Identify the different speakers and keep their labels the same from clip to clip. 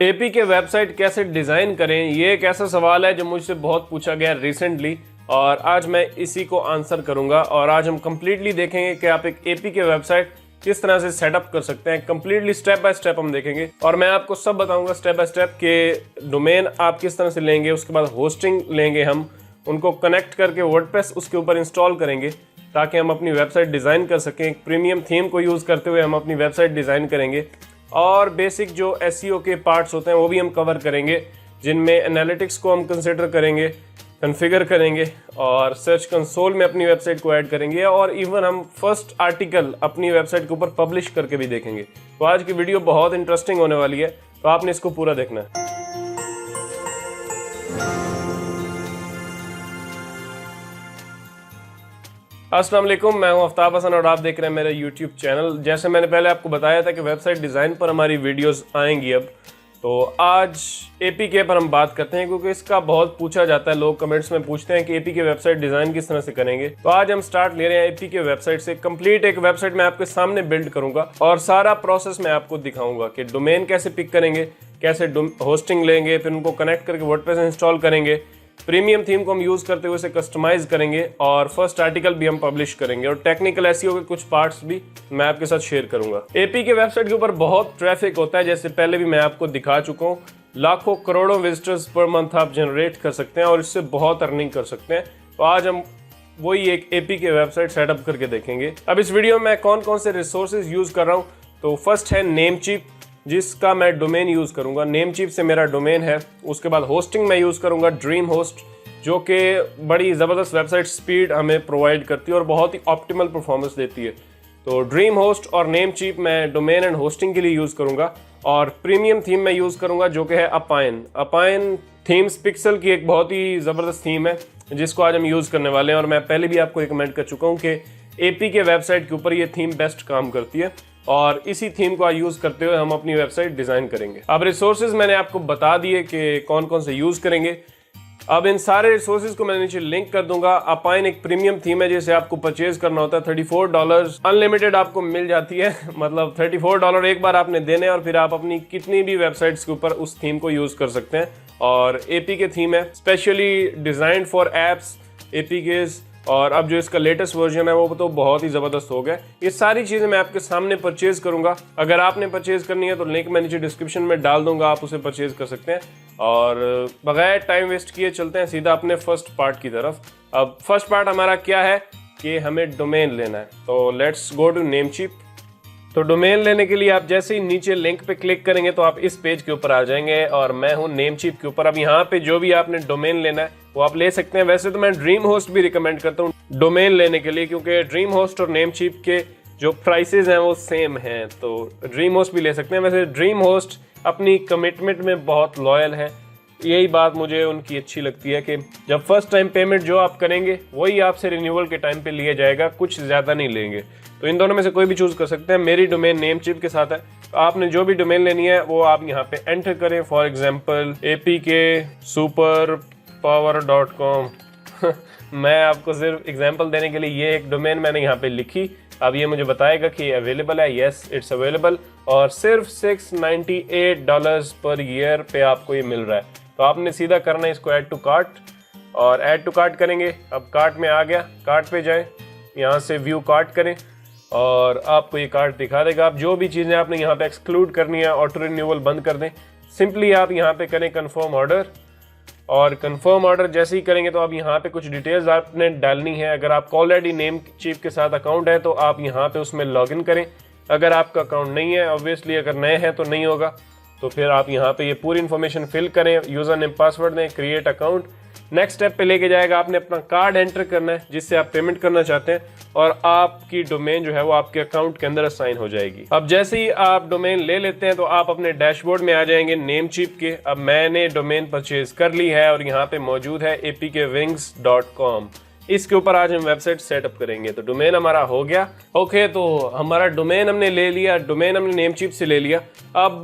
Speaker 1: AP के website कैसे design करें, ये एक ऐसा सवाल है जो मुझसे बहुत पूछा गया रिसेंटली और आज मैं इसी को आंसर करूंगा। और आज हम कंप्लीटली देखेंगे कि आप एक एपी के वेबसाइट किस तरह से सेटअप कर सकते हैं। कंप्लीटली स्टेप बाय स्टेप हम देखेंगे और मैं आपको सब बताऊंगा स्टेप बाय स्टेप के डोमेन आप किस तरह से लेंगे, उसके बाद होस्टिंग लेंगे, हम उनको कनेक्ट करके वर्डप्रेस उसके ऊपर इंस्टॉल करेंगे ताकि हम अपनी वेबसाइट डिज़ाइन कर सकें। एक प्रीमियम थीम को यूज़ करते हुए हम अपनी वेबसाइट डिज़ाइन करेंगे और बेसिक जो एसईओ के पार्ट्स होते हैं वो भी हम कवर करेंगे, जिनमें एनालिटिक्स को हम कंसिडर करेंगे, कॉन्फ़िगर करेंगे और सर्च कंसोल में अपनी वेबसाइट को ऐड करेंगे और इवन हम फर्स्ट आर्टिकल अपनी वेबसाइट के ऊपर पब्लिश करके भी देखेंगे। तो आज की वीडियो बहुत इंटरेस्टिंग होने वाली है, तो आपने इसको पूरा देखना है। अस्सलाम वालेकुम, मैं हूं आफ्ताब हसन और आप देख रहे हैं मेरा यूट्यूब चैनल। जैसे मैंने पहले आपको बताया था कि वेबसाइट डिज़ाइन पर हमारी वीडियोस आएंगी अब, तो आज एपीके पर हम बात करते हैं क्योंकि इसका बहुत पूछा जाता है। लोग कमेंट्स में पूछते हैं कि एपीके वेबसाइट डिज़ाइन किस तरह से करेंगे। तो आज हम स्टार्ट ले रहे हैं एपीके वेबसाइट से। कंप्लीट एक वेबसाइट मैं आपके सामने बिल्ड करूंगा और सारा प्रोसेस मैं आपको दिखाऊंगा कि डोमेन कैसे पिक करेंगे, कैसे होस्टिंग लेंगे, फिर उनको कनेक्ट करके वर्डप्रेस इंस्टॉल करेंगे, प्रीमियम थीम को हम यूज़ करते हुए उसे कस्टमाइज करेंगे और फर्स्ट आर्टिकल भी हम पब्लिश करेंगे और टेक्निकल एसईओ के कुछ पार्ट्स भी मैं आपके साथ शेयर करूंगा। एपी के वेबसाइट के ऊपर बहुत ट्रैफिक होता है, जैसे पहले भी मैं आपको दिखा चुका हूँ। लाखों करोड़ों विजिटर्स पर मंथ आप जनरेट कर सकते हैं और इससे बहुत अर्निंग कर सकते हैं। तो आज हम वही एक एपी के वेबसाइट सेटअप करके देखेंगे। अब इस वीडियो में कौन कौन से रिसोर्सेज यूज़ कर रहा हूँ, तो फर्स्ट है नेमचीप, जिसका मैं डोमेन यूज़ करूंगा। नेमचीप से मेरा डोमेन है। उसके बाद होस्टिंग मैं यूज़ करूंगा ड्रीम होस्ट, जो कि बड़ी ज़बरदस्त वेबसाइट स्पीड हमें प्रोवाइड करती है और बहुत ही ऑप्टिमल परफॉर्मेंस देती है। तो ड्रीम होस्ट और नेमचीप मैं डोमेन एंड होस्टिंग के लिए यूज़ करूंगा और प्रीमियम थीम मैं यूज़ करूंगा जो कि है अपाइन। अपाइन थीम्स पिक्सल की एक बहुत ही ज़बरदस्त थीम है जिसको आज हम यूज़ करने वाले हैं और मैं पहले भी आपको रिकमेंड कर चुका हूँ कि एपी के वेबसाइट के ऊपर ये थीम बेस्ट काम करती है और इसी थीम को यूज़ करते हुए हम अपनी वेबसाइट डिज़ाइन करेंगे। अब रिसोर्सेज मैंने आपको बता दिए कि कौन कौन से यूज़ करेंगे। अब इन सारे रिसोर्सेज को मैं नीचे लिंक कर दूंगा। अपाइन एक प्रीमियम थीम है जिसे आपको परचेज करना होता है। $34 अनलिमिटेड आपको मिल जाती है, मतलब $34 एक बार आपने देने और फिर आप अपनी कितनी भी वेबसाइट्स के ऊपर उस थीम को यूज़ कर सकते हैं। और एपी के थीम है स्पेशली डिज़ाइंड फॉर एप्स एपीकेज, और अब जो इसका लेटेस्ट वर्जन है वो तो बहुत ही ज़बरदस्त हो गया। ये सारी चीज़ें मैं आपके सामने परचेज करूंगा। अगर आपने परचेज करनी है तो लिंक मैं नीचे डिस्क्रिप्शन में डाल दूंगा, आप उसे परचेज कर सकते हैं। और बगैर टाइम वेस्ट किए चलते हैं सीधा अपने फर्स्ट पार्ट की तरफ। अब फर्स्ट पार्ट हमारा क्या है कि हमें डोमेन लेना है, तो लेट्स गो टू नेमचीप। तो डोमेन लेने के लिए आप जैसे ही नीचे लिंक पे क्लिक करेंगे तो आप इस पेज के ऊपर आ जाएंगे और मैं हूँ नेमचीप के ऊपर। अब यहाँ पे जो भी आपने डोमेन लेना है वो आप ले सकते हैं। वैसे तो मैं ड्रीम होस्ट भी रिकमेंड करता हूँ डोमेन लेने के लिए, क्योंकि ड्रीम होस्ट और नेमचीप के जो प्राइसेस हैं वो सेम हैं, तो ड्रीम होस्ट भी ले सकते हैं। वैसे ड्रीम होस्ट अपनी कमिटमेंट में बहुत लॉयल है, यही बात मुझे उनकी अच्छी लगती है कि जब फर्स्ट टाइम पेमेंट जो आप करेंगे वही आपसे रिन्यूअल के टाइम पे लिया जाएगा, कुछ ज़्यादा नहीं लेंगे। तो इन दोनों में से कोई भी चूज़ कर सकते हैं। मेरी डोमेन नेमचीप के साथ है, तो आपने जो भी डोमेन लेनी है वो आप यहाँ पे एंटर करें। फॉर एग्जांपल apksuperpower.com मैं आपको सिर्फ एग्जांपल देने के लिए ये एक डोमेन मैंने यहाँ पे लिखी। अब ये मुझे बताएगा कि अवेलेबल है। यस, इट्स अवेलेबल और सिर्फ $698 पर ईयर पे आपको ये मिल रहा है। तो आपने सीधा करना है इसको ऐड टू कार्ट, और ऐड टू कार्ट करेंगे। अब कार्ट में आ गया, कार्ट पे जाएं, यहाँ से व्यू कार्ट करें और आपको ये कार्ट दिखा देगा। आप जो भी चीज़ें आपने यहाँ पे एक्सक्लूड करनी है ऑटो रिन्यूअल बंद कर दें। सिंपली आप यहाँ पे करें कन्फर्म ऑर्डर, और कन्फर्म ऑर्डर जैसे ही करेंगे तो आप यहाँ पे कुछ डिटेल्स आपने डालनी है। अगर आपका ऑलरेडी नेमचीप के साथ अकाउंट है तो आप यहाँ पे उसमें लॉगिन करें। अगर आपका अकाउंट नहीं है, ऑब्वियसली अगर नए हैं तो नहीं होगा, तो फिर आप यहाँ पे ये पूरी इन्फॉर्मेशन फिल करें, यूज़र नेम पासवर्ड दें, क्रिएट अकाउंट। नेक्स्ट स्टेप पे लेके जाएगा, आपने अपना कार्ड एंटर करना है जिससे आप पेमेंट करना चाहते हैं और आपकी डोमेन जो है वो आपके अकाउंट के अंदर असाइन हो जाएगी। अब जैसे ही आप डोमेन ले लेते हैं तो आप अपने डैशबोर्ड में आ जाएंगे नेमचीप के। अब मैंने डोमेन परचेज कर ली है और यहाँ पे मौजूद है apkwings.com। इसके ऊपर आज हम वेबसाइट सेटअप करेंगे। तो डोमेन हमारा हो गया। ओके, तो हमारा डोमेन हमने ले लिया, डोमेन हमने नेमचीप से ले लिया। अब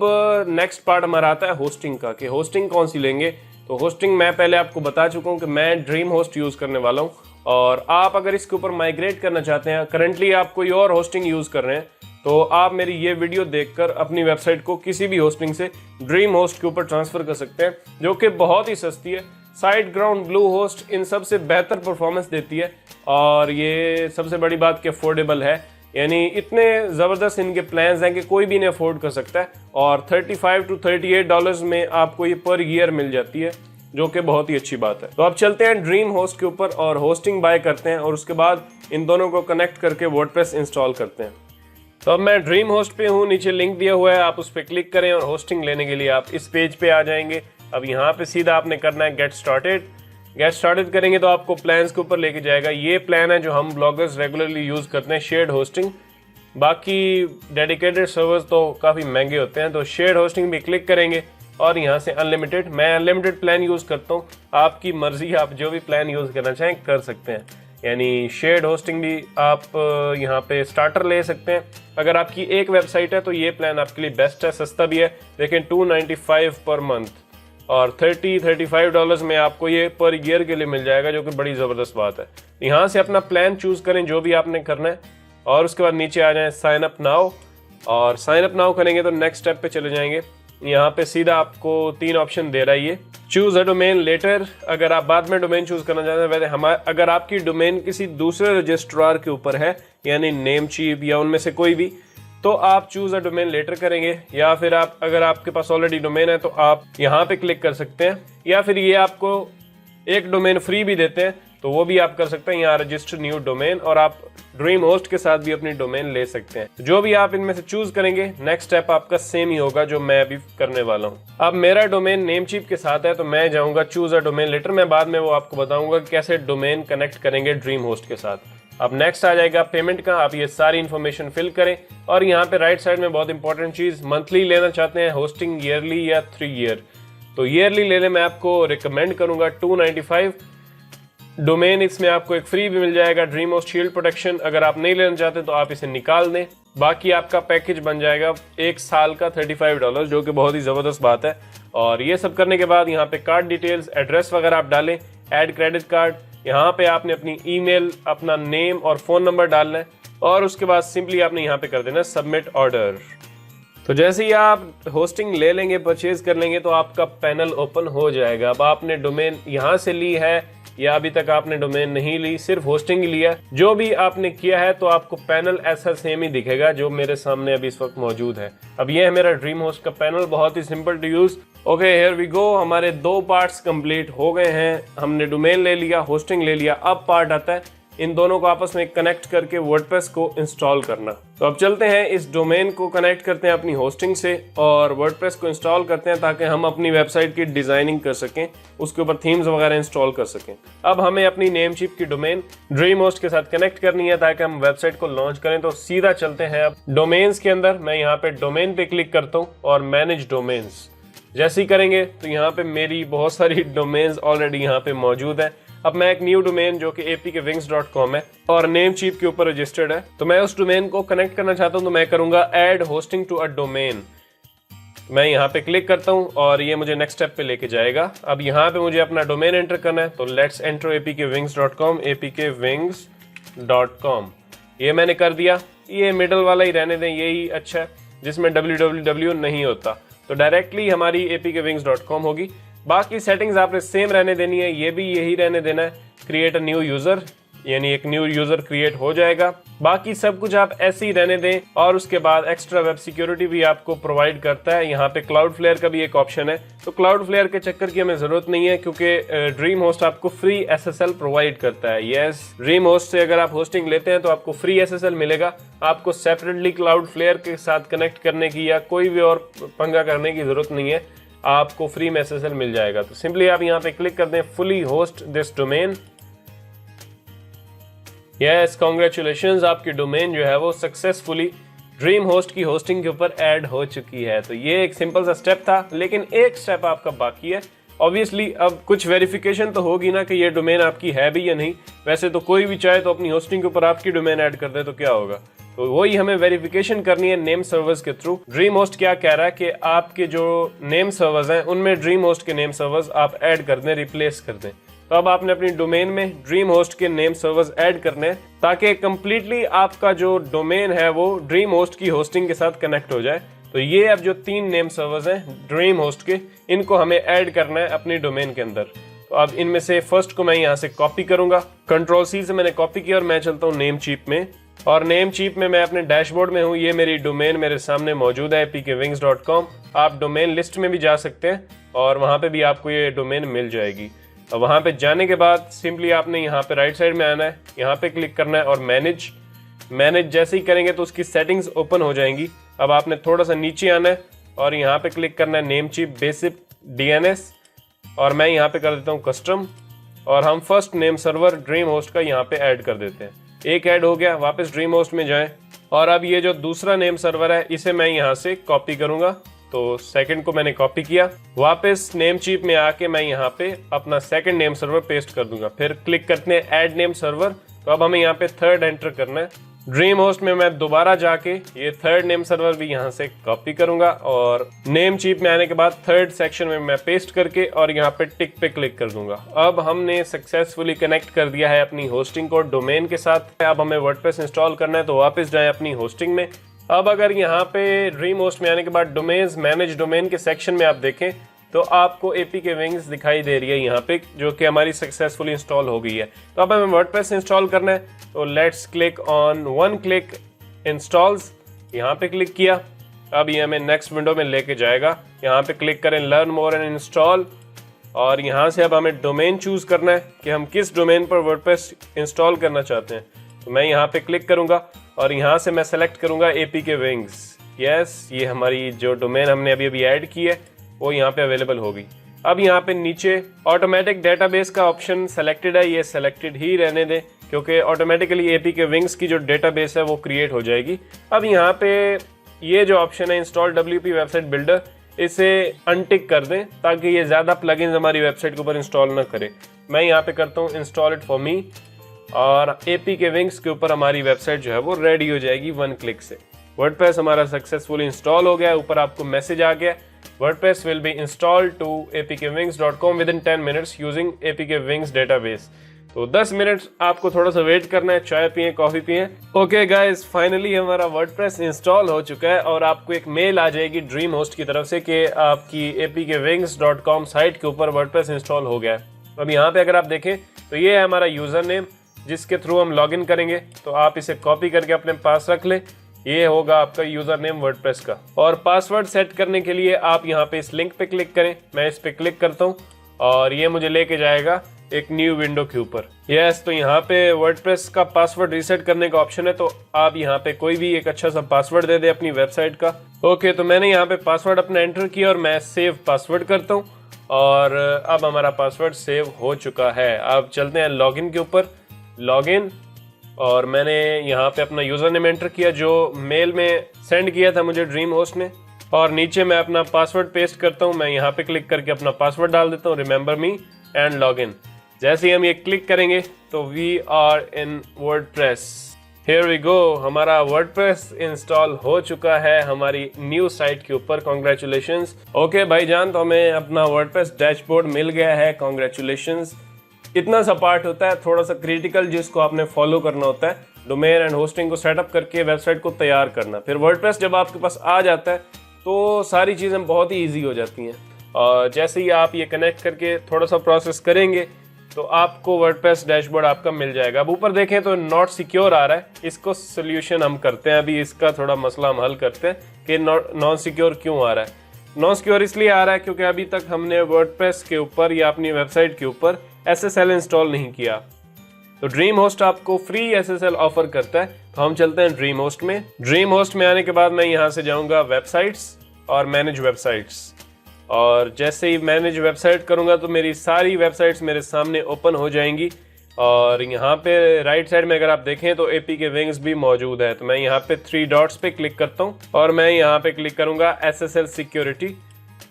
Speaker 1: नेक्स्ट पार्ट हमारा आता है होस्टिंग का, कि होस्टिंग कौन सी लेंगे। तो होस्टिंग मैं पहले आपको बता चुका हूँ कि मैं ड्रीम होस्ट यूज़ करने वाला हूँ, और आप अगर इसके ऊपर माइग्रेट करना चाहते हैं, करंटली आप कोई और होस्टिंग यूज़ कर रहे हैं, तो आप मेरी ये वीडियो देखकर अपनी वेबसाइट को किसी भी होस्टिंग से ड्रीम होस्ट के ऊपर ट्रांसफ़र कर सकते हैं, जो कि बहुत ही सस्ती है। SiteGround, ब्लूहोस्ट इन सबसे बेहतर परफॉर्मेंस देती है, और ये सबसे बड़ी बात कि अफोर्डेबल है, यानी इतने ज़बरदस्त इनके प्लान्स हैं कि कोई भी इन्हें अफोर्ड कर सकता है, और $35 to $38 में आपको ये पर ईयर मिल जाती है, जो कि बहुत ही अच्छी बात है। तो अब चलते हैं ड्रीम होस्ट के ऊपर और होस्टिंग बाय करते हैं, और उसके बाद इन दोनों को कनेक्ट करके वर्डप्रेस इंस्टॉल करते हैं। तो अब मैं ड्रीम होस्ट पे हूँ, नीचे लिंक दिया हुआ है, आप उस पर क्लिक करें और होस्टिंग लेने के लिए आप इस पेज पे आ जाएंगे। अब यहाँ पे सीधा आपने करना है गेट स्टार्टेड करेंगे तो आपको प्लान्स के ऊपर लेके जाएगा। ये प्लान है जो हम ब्लॉगर्स रेगुलरली यूज़ करते हैं, शेयर्ड होस्टिंग। बाकी डेडिकेटेड सर्वर्स तो काफ़ी महंगे होते हैं, तो शेयर्ड होस्टिंग भी क्लिक करेंगे और यहाँ से अनलिमिटेड, मैं अनलिमिटेड प्लान यूज़ करता हूँ। आपकी मर्ज़ी, आप जो भी प्लान यूज़ करना चाहें कर सकते हैं। यानी शेयर्ड होस्टिंग भी आप यहाँ पे स्टार्टर ले सकते हैं। अगर आपकी एक वेबसाइट है तो ये प्लान आपके लिए बेस्ट है, सस्ता भी है, लेकिन $295 पर मंथ और $35 में आपको ये पर ईयर के लिए मिल जाएगा, जो कि बड़ी ज़बरदस्त बात है। यहाँ से अपना प्लान चूज़ करें जो भी आपने करना है, और उसके बाद नीचे आ जाएं साइन अप नाउ, और साइन अप नाउ करेंगे तो नेक्स्ट स्टेप पे चले जाएंगे। यहाँ पे सीधा आपको 3 ऑप्शन दे रहा है ये, चूज अ डोमेन लेटर, अगर आप बाद में डोमेन चूज करना चाहते हैं। वैसे अगर आपकी डोमेन किसी दूसरे रजिस्ट्रार के ऊपर है, यानी नेमचीप या उनमें से कोई भी, तो आप चूज अ डोमेन लेटर करेंगे, या फिर अगर आपके पास ऑलरेडी डोमेन है तो आप यहाँ पे क्लिक कर सकते हैं, या फिर ये आपको एक डोमेन फ्री भी देते हैं तो वो भी आप कर सकते हैं, यहाँ रजिस्टर न्यू डोमेन, और आप ड्रीम होस्ट के साथ भी अपनी डोमेन ले सकते हैं। जो भी आप इनमें से चूज करेंगे, नेक्स्ट स्टेप आपका सेम ही होगा जो मैं अभी करने वाला हूँ। अब मेरा डोमेन नेमचीप के साथ है तो मैं जाऊँगा चूज अ डोमेन लेटर, मैं बाद में वो आपको बताऊंगा कि कैसे डोमेन कनेक्ट करेंगे ड्रीम होस्ट के साथ। अब नेक्स्ट आ जाएगा पेमेंट का, आप ये सारी इन्फॉर्मेशन फिल करें, और यहाँ पे राइट साइड में बहुत इंपॉर्टेंट चीज़, मंथली लेना चाहते हैं होस्टिंग, ईयरली या 3 ईयर, तो ईयरली लेने में आपको रिकमेंड करूँगा $295। डोमेन इसमें आपको एक फ्री भी मिल जाएगा, ड्रीम होस्ट शील्ड प्रोटेक्शन, अगर आप नहीं लेना चाहते तो आप इसे निकाल दें। बाकी आपका पैकेज बन जाएगा 1 साल का $35, जो कि बहुत ही ज़बरदस्त बात है। और ये सब करने के बाद यहाँ पे कार्ड डिटेल्स, एड्रेस वगैरह आप डालें, ऐड क्रेडिट कार्ड, यहाँ पे आपने अपनी ईमेल, अपना नेम और फ़ोन नंबर डालना है, और उसके बाद सिंपली आपने यहाँ पे कर देना सबमिट ऑर्डर। तो जैसे ही आप होस्टिंग ले लेंगे, परचेज कर लेंगे, तो आपका पैनल ओपन हो जाएगा। अब आपने डोमेन यहाँ से ली है या अभी तक आपने डोमेन नहीं ली, सिर्फ होस्टिंग ही लिया, जो भी आपने किया है, तो आपको पैनल ऐसा सेम ही दिखेगा जो मेरे सामने अभी इस वक्त मौजूद है। अब ये है मेरा ड्रीम होस्ट का पैनल, बहुत ही simple to use. Okay, here we go, हमारे 2 पार्ट्स कंप्लीट हो गए हैं। हमने डोमेन ले लिया, होस्टिंग ले लिया, अब पार्ट आता है इन दोनों को आपस में कनेक्ट करके वर्डप्रेस को इंस्टॉल करना। तो अब चलते हैं, इस डोमेन को कनेक्ट करते हैं अपनी होस्टिंग से और वर्डप्रेस को इंस्टॉल करते हैं, ताकि हम अपनी वेबसाइट की डिजाइनिंग कर सकें, उसके ऊपर थीम्स वगैरह इंस्टॉल कर सकें। अब हमें अपनी नेमचीप की डोमेन ड्रीम होस्ट के साथ कनेक्ट करनी है ताकि हम वेबसाइट को लॉन्च करें। तो सीधा चलते हैं अब डोमेन्स के अंदर। मैं यहाँ पे डोमेन पे क्लिक करता हूँ और मैनेज डोमेन्स जैसे ही करेंगे तो यहाँ पे मेरी बहुत सारी डोमेन्स ऑलरेडी यहाँ पे मौजूद है। अब मैं एक न्यू डोमेन जो कि apkwings.com है और नेमचीप के ऊपर रजिस्टर्ड है, तो मैं उस डोमेन को कनेक्ट करना चाहता हूँ, तो मैं करूँगा add hosting to a domain. मैं यहाँ पे क्लिक करता हूँ और ये मुझे नेक्स्ट स्टेप पे लेके जाएगा। अब यहाँ पे मुझे अपना डोमेन एंटर करना है, तो लेट्स एंटर apkwings.com, apkwings.com। ये मैंने कर दिया। ये मिडल वाला ही रहने दें, यही अच्छा है जिसमें www नहीं होता, तो डायरेक्टली हमारी apkwings.com होगी। बाकी सेटिंग्स आपने सेम रहने देनी है, ये भी यही रहने देना है। क्रिएट अ न्यू यूजर, यानी एक न्यू यूजर क्रिएट हो जाएगा। बाकी सब कुछ आप ऐसे ही रहने दें, और उसके बाद एक्स्ट्रा वेब सिक्योरिटी भी आपको प्रोवाइड करता है। यहाँ पे क्लाउडफ्लेयर का भी एक ऑप्शन है, तो क्लाउडफ्लेयर के चक्कर की हमें जरूरत नहीं है क्योंकि ड्रीम होस्ट आपको फ्री SSL प्रोवाइड करता है। यस, ड्रीम होस्ट से अगर आप होस्टिंग लेते हैं तो आपको फ्री SSL मिलेगा। आपको सेपरेटली क्लाउडफ्लेयर के साथ कनेक्ट करने की या कोई भी और पंगा करने की जरूरत नहीं है, आपको फ्री में SSL मिल जाएगा। तो सिंपली आप यहाँ पे क्लिक कर दें, fully host this domain. Yes, congratulations, आपकी डोमेन जो है वो सक्सेसफुली ड्रीम होस्ट की होस्टिंग के ऊपर ऐड हो चुकी है। तो ये एक सिंपल सा स्टेप था, लेकिन एक स्टेप आपका बाकी है। ऑब्वियसली अब कुछ वेरिफिकेशन तो होगी ना कि ये डोमेन आपकी है भी या नहीं। वैसे तो कोई भी चाहे तो अपनी होस्टिंग के ऊपर आपकी डोमेन ऐड कर दे तो क्या होगा, तो वही हमें वेरिफिकेशन करनी है नेम सर्वर्स के थ्रू। ड्रीम होस्ट क्या कह रहा है कि आपके जो नेम सर्वर्स हैं उनमें ड्रीम होस्ट के नेम सर्वर्स आप ऐड कर दें, रिप्लेस कर दें। तो अब आपने अपनी डोमेन में ड्रीम होस्ट के नेम सर्वर्स ऐड करने हैं ताकि कंप्लीटली आपका जो डोमेन है वो ड्रीम होस्ट की होस्टिंग के साथ कनेक्ट हो जाए। तो ये अब जो 3 नेम सर्वर्स हैं ड्रीम होस्ट के, इनको हमें ऐड करना है अपनी डोमेन के अंदर। तो अब इनमें से फर्स्ट को मैं यहाँ से कॉपी करूंगा, कंट्रोल C से मैंने कॉपी किया और मैं चलता हूँ नेम चीप में। और नेम चीप में मैं अपने डैशबोर्ड में हूँ, ये मेरी डोमेन मेरे सामने मौजूद है apkwings.com। आप डोमेन लिस्ट में भी जा सकते हैं और वहाँ पे भी आपको ये डोमेन मिल जाएगी। और वहाँ पे जाने के बाद सिंपली आपने यहाँ पे राइट साइड में आना है, यहाँ पे क्लिक करना है और मैनेज जैसे ही करेंगे तो उसकी सेटिंग्स ओपन हो जाएंगी। अब आपने थोड़ा सा नीचे आना है और यहाँ पे क्लिक करना है नेम चीप बेसिक DNS और मैं यहाँ पे कर देता हूँ कस्टम और हम first name server dream host का यहाँ पे ऐड कर देते हैं। एक ऐड हो गया, वापस ड्रीम होस्ट में जाएं और अब ये जो दूसरा नेम सर्वर है इसे मैं यहाँ से कॉपी करूंगा। तो सेकंड को मैंने कॉपी किया, वापस नेम चीप में आके मैं यहाँ पे अपना सेकंड नेम सर्वर पेस्ट कर दूंगा। फिर क्लिक करते हैं ऐड नेम सर्वर। तो अब हमें यहाँ पे थर्ड एंटर करना है। ड्रीम होस्ट में मैं दोबारा जाके ये थर्ड नेम सर्वर भी यहाँ से कॉपी करूंगा और नेम चीप में आने के बाद थर्ड सेक्शन में मैं पेस्ट करके और यहाँ पे टिक पे क्लिक कर दूंगा। अब हमने सक्सेसफुली कनेक्ट कर दिया है अपनी होस्टिंग को डोमेन के साथ। अब हमें वर्डप्रेस इंस्टॉल करना है, तो वापस जाएं अपनी होस्टिंग में। अब अगर यहाँ पे ड्रीम होस्ट में आने के बाद डोमेन्स मैनेज डोमेन के सेक्शन में आप देखें तो आपको APK विंग्स दिखाई दे रही है यहाँ पे, जो कि हमारी सक्सेसफुली इंस्टॉल हो गई है। तो अब हमें वर्डप्रेस इंस्टॉल करना है, तो let's click on one click installs. यहाँ पे क्लिक किया, अब ये हमें नेक्स्ट विंडो में लेके जाएगा। यहाँ पे क्लिक करें लर्न मोर एंड इंस्टॉल और यहाँ से अब हमें डोमेन चूज करना है कि हम किस डोमेन पर वर्डप्रेस इंस्टॉल करना चाहते हैं। तो मैं यहाँ पे क्लिक करूँगा और यहाँ से मैं सेलेक्ट करूँगा APK विंग्स। यस, ये हमारी जो डोमेन हमने अभी ऐड की है वो यहाँ पे अवेलेबल होगी। अब यहाँ पे नीचे ऑटोमेटिक डेटाबेस का ऑप्शन सेलेक्टेड है, ये सेलेक्टेड ही रहने दें क्योंकि ऑटोमेटिकली APK विंग्स की जो डेटाबेस है वो क्रिएट हो जाएगी। अब यहाँ पे ये जो ऑप्शन है इंस्टॉल WP वेबसाइट बिल्डर, इसे अनटिक कर दें ताकि ये ज़्यादा प्लगइन्स हमारी वेबसाइट के ऊपर इंस्टॉल ना करे। मैं यहाँ पे करता हूँ इंस्टॉल इट फॉर मी और APK विंग्स के ऊपर हमारी वेबसाइट जो है वो रेडी हो जाएगी 1 क्लिक से। वर्डप्रेस हमारा सक्सेसफुली इंस्टॉल हो गया है। ऊपर आपको मैसेज आ गया, WordPress will be installed to apkwings.com within 10 minutes using APK Wings database। तो 10 मिनट आपको थोड़ा सा वेट करना है, चाय पिए, कॉफी पिए। ओके गाइस, फाइनली हमारा वर्डप्रेस इंस्टॉल हो चुका है और आपको एक मेल आ जाएगी ड्रीम होस्ट की तरफ से कि आपकी apkwings.com साइट के ऊपर वर्डप्रेस इंस्टॉल हो गया है। अब यहाँ पे अगर आप देखें तो ये है हमारा यूजर नेम जिसके थ्रू हम लॉगिन करेंगे। तो आप इसे कॉपी करके अपने पास रख लें, ये होगा आपका यूजर नेम वर्डप्रेस का। और पासवर्ड सेट करने के लिए आप यहाँ पे इस लिंक पे क्लिक करें। मैं इस पे क्लिक करता हूँ और ये मुझे लेके जाएगा एक न्यू विंडो के ऊपर। यस, तो यहाँ पे वर्डप्रेस का पासवर्ड रीसेट करने का ऑप्शन है, तो आप यहाँ पे कोई भी एक अच्छा सा पासवर्ड दे दे अपनी वेबसाइट का। ओके, तो मैंने यहाँ पे पासवर्ड अपना एंटर किया और मैं सेव पासवर्ड करता हूँ और अब हमारा पासवर्ड सेव हो चुका है। अब चलते हैं लॉगिन के ऊपर। लॉगिन, और मैंने यहाँ पे अपना यूज़र नेम एंटर किया जो मेल में सेंड किया था मुझे ड्रीम होस्ट ने, और नीचे मैं अपना पासवर्ड पेस्ट करता हूँ। मैं यहाँ पे क्लिक करके अपना पासवर्ड डाल देता हूँ, रिमेंबर मी एंड लॉगिन। जैसे ही हम ये क्लिक करेंगे तो we are in WordPress. Here we go, हमारा वर्डप्रेस इंस्टॉल हो चुका है हमारी न्यू साइट के ऊपर। कॉन्ग्रेचुलेशंस। ओके भाईजान, तो हमें अपना वर्डप्रेस डैशबोर्ड मिल गया है, कॉन्ग्रेचुलेशंस। इतना सा पार्ट होता है थोड़ा सा क्रिटिकल जिसको आपने फॉलो करना होता है, डोमेन एंड होस्टिंग को सेटअप करके वेबसाइट को तैयार करना। फिर वर्डप्रेस जब आपके पास आ जाता है तो सारी चीज़ें बहुत ही ईजी हो जाती हैं। और जैसे ही आप ये कनेक्ट करके थोड़ा सा प्रोसेस करेंगे तो आपको वर्डप्रेस डैशबोर्ड आपका मिल जाएगा। अब ऊपर देखें तो नॉट सिक्योर आ रहा है, इसको सोल्यूशन हम करते हैं। अभी इसका थोड़ा मसला हम हल करते हैं कि नॉन सिक्योर क्यों आ रहा है। नॉन सिक्योर इसलिए आ रहा है क्योंकि अभी तक हमने वर्डप्रेस के ऊपर या अपनी वेबसाइट के ऊपर SSL इंस्टॉल नहीं किया। तो ड्रीम होस्ट आपको फ्री SSL ऑफर करता है, तो हम चलते हैं ड्रीम होस्ट में। ड्रीम होस्ट में आने के बाद मैं यहाँ से जाऊँगा वेबसाइट्स और मैनेज वेबसाइट्स, और जैसे ही मैनेज वेबसाइट करूँगा तो मेरी सारी वेबसाइट्स मेरे सामने ओपन हो जाएंगी। और यहाँ पे राइट साइड में अगर आप देखें तो APK विंग्स भी मौजूद है। तो मैं यहाँ पे 3 डॉट्स पे क्लिक करता हूँ और मैं यहाँ पे क्लिक करूँगा SSL सिक्योरिटी,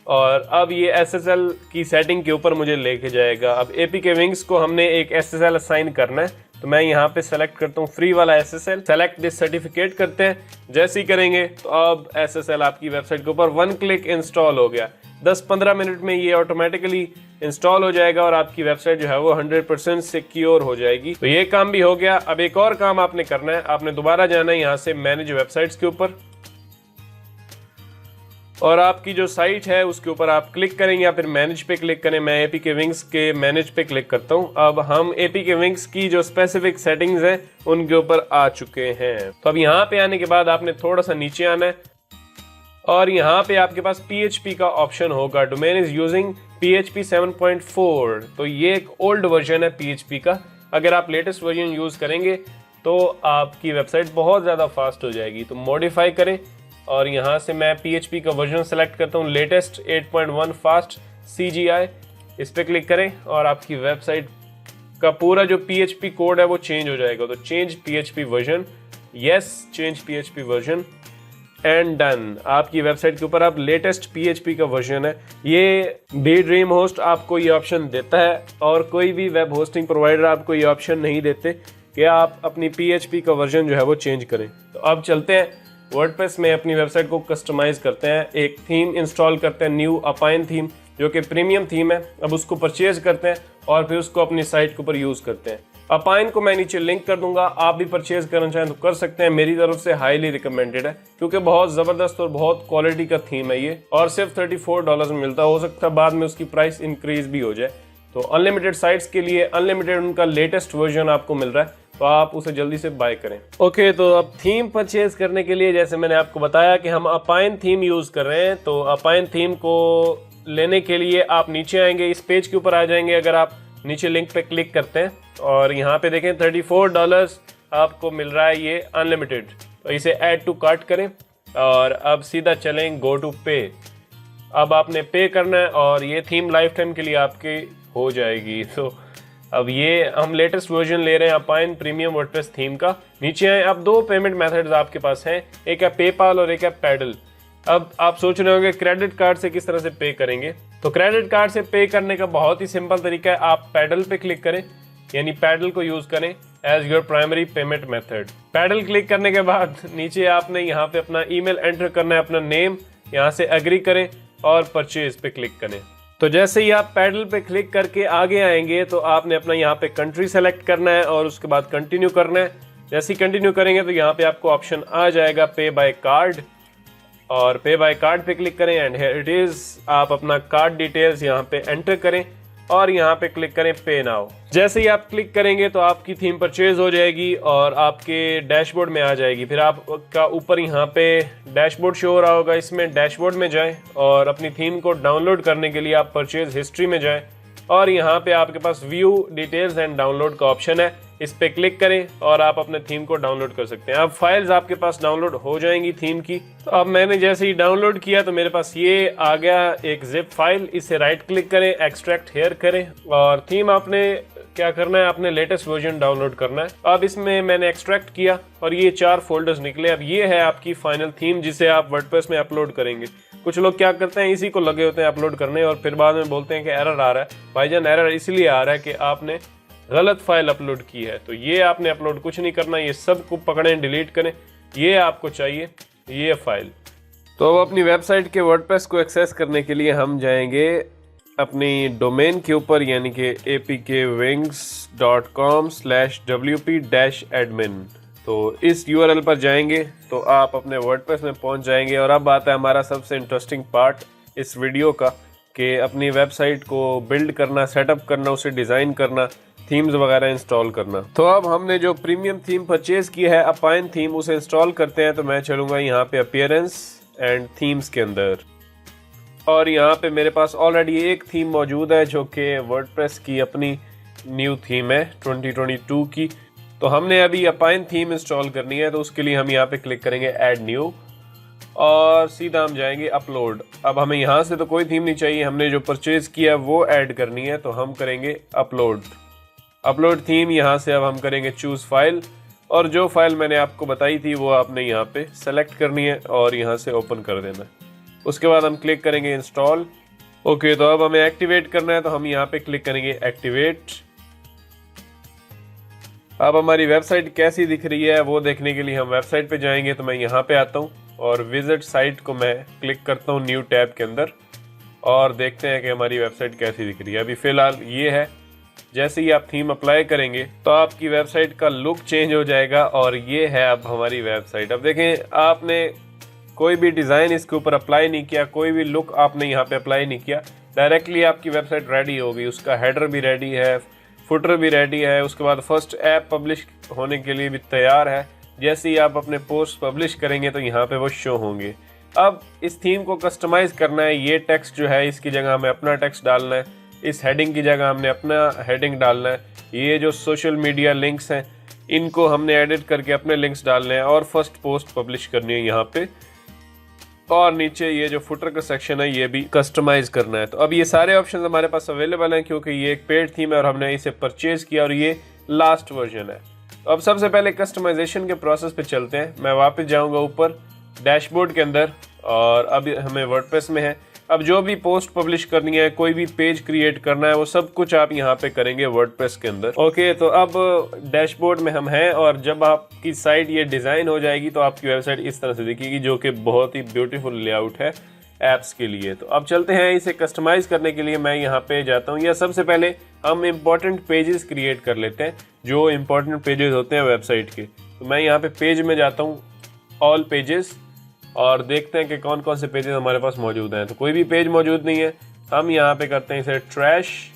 Speaker 1: और अब ये SSL की सेटिंग के ऊपर मुझे लेके जाएगा। अब APK विंग्स को हमने एक SSL असाइन करना है, तो मैं यहाँ पे सेलेक्ट करता हूँ फ्री वाला SSL, सेलेक्ट दिस सर्टिफिकेट करते हैं। जैसे ही करेंगे तो अब SSL आपकी वेबसाइट के ऊपर 1 क्लिक इंस्टॉल हो गया। 10-15 मिनट में ये ऑटोमेटिकली इंस्टॉल हो जाएगा और आपकी वेबसाइट जो है वो 100% सिक्योर हो जाएगी। तो ये काम भी हो गया। अब एक और काम आपने करना है, आपने दोबारा जाना है यहाँ से मैनेज वेबसाइट्स के ऊपर और आपकी जो साइट है उसके ऊपर आप क्लिक करेंगे या फिर मैनेज पे क्लिक करें। मैं APK विंग्स के मैनेज पे क्लिक करता हूं। अब हम APK विंग्स की जो स्पेसिफिक सेटिंग्स हैं उनके ऊपर आ चुके हैं। तो अब यहाँ पे आने के बाद आपने थोड़ा सा नीचे आना है और यहाँ पे आपके पास PHP का ऑप्शन होगा, डोमेन इज यूजिंग PHP 7.4। तो ये एक ओल्ड वर्जन है PHP का। अगर आप लेटेस्ट वर्जन यूज करेंगे तो आपकी वेबसाइट बहुत ज़्यादा फास्ट हो जाएगी। तो मॉडिफाई करें और यहाँ से मैं PHP का वर्जन सेलेक्ट करता हूँ, लेटेस्ट 8.1 फास्ट CGI। इस पर क्लिक करें और आपकी वेबसाइट का पूरा जो PHP कोड है वो चेंज हो जाएगा। तो change PHP version, yes change PHP version and done. आपकी वेबसाइट के ऊपर अब लेटेस्ट PHP का वर्जन है। ये ड्रीम होस्ट आपको ये ऑप्शन देता है और कोई भी वेब होस्टिंग प्रोवाइडर आपको ये ऑप्शन नहीं देते कि आप अपनी PHP का वर्जन जो है वो चेंज करें। तो अब चलते हैं वर्डप्रेस में अपनी वेबसाइट को कस्टमाइज करते हैं। एक थीम इंस्टॉल करते हैं, न्यू अपाइन थीम, जो कि प्रीमियम थीम है। अब उसको परचेज करते हैं और फिर उसको अपनी साइट के ऊपर यूज करते हैं। अपाइन को मैं नीचे लिंक कर दूंगा, आप भी परचेज करना चाहें तो कर सकते हैं। मेरी तरफ से हाईली रिकमेंडेड है क्योंकि बहुत जबरदस्त और बहुत क्वालिटी का थीम है ये और सिर्फ $34 में मिलता है। हो सकता है बाद में उसकी प्राइस इंक्रीज भी हो जाए। तो अनलिमिटेड साइट्स के लिए अनलिमिटेड उनका लेटेस्ट वर्जन आपको मिल रहा है, तो आप उसे जल्दी से बाय करें। ओके, तो अब थीम परचेज करने के लिए जैसे मैंने आपको बताया कि हम अपाइन थीम यूज कर रहे हैं। तो अपाइन थीम को लेने के लिए आप नीचे आएंगे, इस पेज के ऊपर आ जाएंगे। अगर आप नीचे लिंक पे क्लिक करते हैं और यहाँ पे देखें $34 आपको मिल रहा है ये अनलिमिटेड। तो इसे ऐड टू कार्ट करें और अब सीधा चलें गो टू पे। अब आपने पे करना है और ये थीम लाइफ टाइम के लिए आपकी हो जाएगी। तो अब ये हम लेटेस्ट वर्जन ले रहे हैं अपाइन प्रीमियम वर्डप्रेस थीम का। नीचे आए, अब 2 पेमेंट मेथड्स आपके पास हैं, एक है पेपाल और एक है पैडल। अब आप सोच रहे होंगे क्रेडिट कार्ड से किस तरह से पे करेंगे। तो क्रेडिट कार्ड से पे करने का बहुत ही सिंपल तरीका है, आप पैडल पे क्लिक करें, यानी पैडल को यूज करें as your primary payment method. Paddle click करने के बाद नीचे आपने यहाँ पे अपना ईमेल एंटर करना है, अपना नेम, यहाँ से एग्री करें और परचेज पे क्लिक करें। तो जैसे ही आप पैडल पे क्लिक करके आगे आएंगे तो आपने अपना यहाँ पे कंट्री सेलेक्ट करना है और उसके बाद कंटिन्यू करना है। जैसे ही कंटिन्यू करेंगे तो यहाँ पे आपको ऑप्शन आ जाएगा पे बाय कार्ड और पे बाय कार्ड पे क्लिक करें एंड हियर इट इज। आप अपना कार्ड डिटेल्स यहाँ पे एंटर करें और यहाँ पे क्लिक करें पे नाउ। जैसे ही आप क्लिक करेंगे तो आपकी थीम परचेज हो जाएगी और आपके डैशबोर्ड में आ जाएगी। फिर आपका ऊपर यहाँ पे डैशबोर्ड शो हो रहा होगा, इसमें डैशबोर्ड में जाएं और अपनी थीम को डाउनलोड करने के लिए आप परचेज हिस्ट्री में जाएं और यहाँ पे आपके पास व्यू डिटेल्स एंड डाउनलोड का ऑप्शन है, इस पे क्लिक करें और आप अपने थीम को डाउनलोड कर सकते हैं। अब फाइल्स आपके पास डाउनलोड हो जाएंगी थीम की। तो अब मैंने जैसे ही डाउनलोड किया तो मेरे पास ये आ गया एक जिप फाइल। इसे राइट क्लिक करें, एक्सट्रैक्ट हेयर करें और थीम आपने क्या करना है, आपने लेटेस्ट वर्जन डाउनलोड करना है। अब इसमें मैंने एक्सट्रैक्ट किया और ये 4 फोल्डर्स निकले। अब ये है आपकी फाइनल थीम जिसे आप वर्डप्रेस में अपलोड करेंगे। कुछ लोग क्या करते हैं, इसी को लगे होते हैं अपलोड करने और फिर बाद में बोलते हैं कि एरर आ रहा है। भाईजान एरर इसलिए आ रहा है कि आपने गलत फाइल अपलोड की है। तो ये आपने अपलोड कुछ नहीं करना, ये सब को पकड़ें, डिलीट करें, ये आपको चाहिए ये फाइल। तो अब अपनी वेबसाइट के वर्डप्रेस को एक्सेस करने के लिए हम जाएंगे अपनी डोमेन के ऊपर, यानी कि apkwings.com/wp-admin। तो इस URL पर जाएंगे तो आप अपने वर्डप्रेस में पहुंच जाएंगे। और अब आता है हमारा सबसे इंटरेस्टिंग पार्ट इस वीडियो का कि अपनी वेबसाइट को बिल्ड करना, सेटअप करना, उसे डिज़ाइन करना, थीम्स वगैरह इंस्टॉल करना। तो अब हमने जो प्रीमियम थीम परचेज की है अपाइन थीम, उसे इंस्टॉल करते हैं। तो मैं चलूँगा यहाँ पे अपीयरेंस एंड थीम्स के अंदर और यहाँ पे मेरे पास ऑलरेडी एक थीम मौजूद है जो कि वर्डप्रेस की अपनी न्यू थीम है 2022 की। तो हमने अभी अपाइन थीम इंस्टॉल करनी है, तो उसके लिए हम यहाँ पे क्लिक करेंगे ऐड न्यू और सीधा हम जाएंगे अपलोड। अब हमें यहाँ से तो कोई थीम नहीं चाहिए, हमने जो परचेज किया वो ऐड करनी है, तो हम करेंगे अपलोड थीम। यहाँ से अब हम करेंगे चूज फाइल और जो फाइल मैंने आपको बताई थी वो आपने यहाँ पे सेलेक्ट करनी है और यहाँ से ओपन कर देना। उसके बाद हम क्लिक करेंगे इंस्टॉल। ओके, तो अब हमें एक्टिवेट करना है, तो हम यहाँ पे क्लिक करेंगे एक्टिवेट अब हमारी वेबसाइट कैसी दिख रही है वो देखने के लिए हम वेबसाइट पे जाएंगे। तो मैं यहाँ पे आता हूँ और विजिट साइट को मैं क्लिक करता हूँ न्यू टैब के अंदर और देखते हैं कि हमारी वेबसाइट कैसी दिख रही है। अभी फ़िलहाल ये है। जैसे ही आप थीम अप्लाई करेंगे तो आपकी वेबसाइट का लुक चेंज हो जाएगा और ये है अब हमारी वेबसाइट। अब देखें, आपने कोई भी डिज़ाइन इसके ऊपर अप्लाई नहीं किया, कोई भी लुक आपने यहाँ पे अप्लाई नहीं किया, डायरेक्टली आपकी वेबसाइट रेडी होगी। उसका हेडर भी रेडी है, फुटर भी रेडी है, उसके बाद फर्स्ट ऐप पब्लिश होने के लिए भी तैयार है। जैसे ही आप अपने पोस्ट पब्लिश करेंगे तो यहाँ पे वो शो होंगे। अब इस थीम को कस्टमाइज़ करना है। ये टेक्स्ट जो है इसकी जगह हमें अपना टेक्स्ट डालना है, इस हेडिंग की जगह हमने अपना हेडिंग डालना है, ये जो सोशल मीडिया लिंक्स हैं इनको हमने एडिट करके अपने लिंक्स डालने हैं और फर्स्ट पोस्ट पब्लिश करनी है यहाँ पे। और नीचे ये जो फुटर का सेक्शन है ये भी कस्टमाइज करना है। तो अब ये सारे ऑप्शन हमारे पास अवेलेबल हैं क्योंकि ये एक पेड थीम है और हमने इसे परचेज किया और ये लास्ट वर्जन है। तो अब सबसे पहले कस्टमाइजेशन के प्रोसेस पे चलते हैं। मैं वापस जाऊंगा ऊपर डैशबोर्ड के अंदर और अब हमें वर्डप्रेस में है। अब जो भी पोस्ट पब्लिश करनी है, कोई भी पेज क्रिएट करना है, वो सब कुछ आप यहाँ पे करेंगे वर्डप्रेस के अंदर। ओके, तो अब डैशबोर्ड में हम हैं और जब आपकी साइट ये डिज़ाइन हो जाएगी तो आपकी वेबसाइट इस तरह से दिखेगी, जो कि बहुत ही ब्यूटीफुल लेआउट है ऐप्स के लिए। तो अब चलते हैं, इसे कस्टमाइज करने के लिए मैं यहाँ पे जाता हूँ। या सबसे पहले हम इम्पॉर्टेंट पेजेस क्रिएट कर लेते हैं, जो इम्पॉर्टेंट पेजेस होते हैं वेबसाइट के। तो मैं यहाँ पे पेज में जाता हूँ, ऑल पेजेस, और देखते हैं कि कौन कौन से पेजेस हमारे पास मौजूद हैं। तो कोई भी पेज मौजूद नहीं है, हम यहाँ पे करते हैं इसे ट्रैश,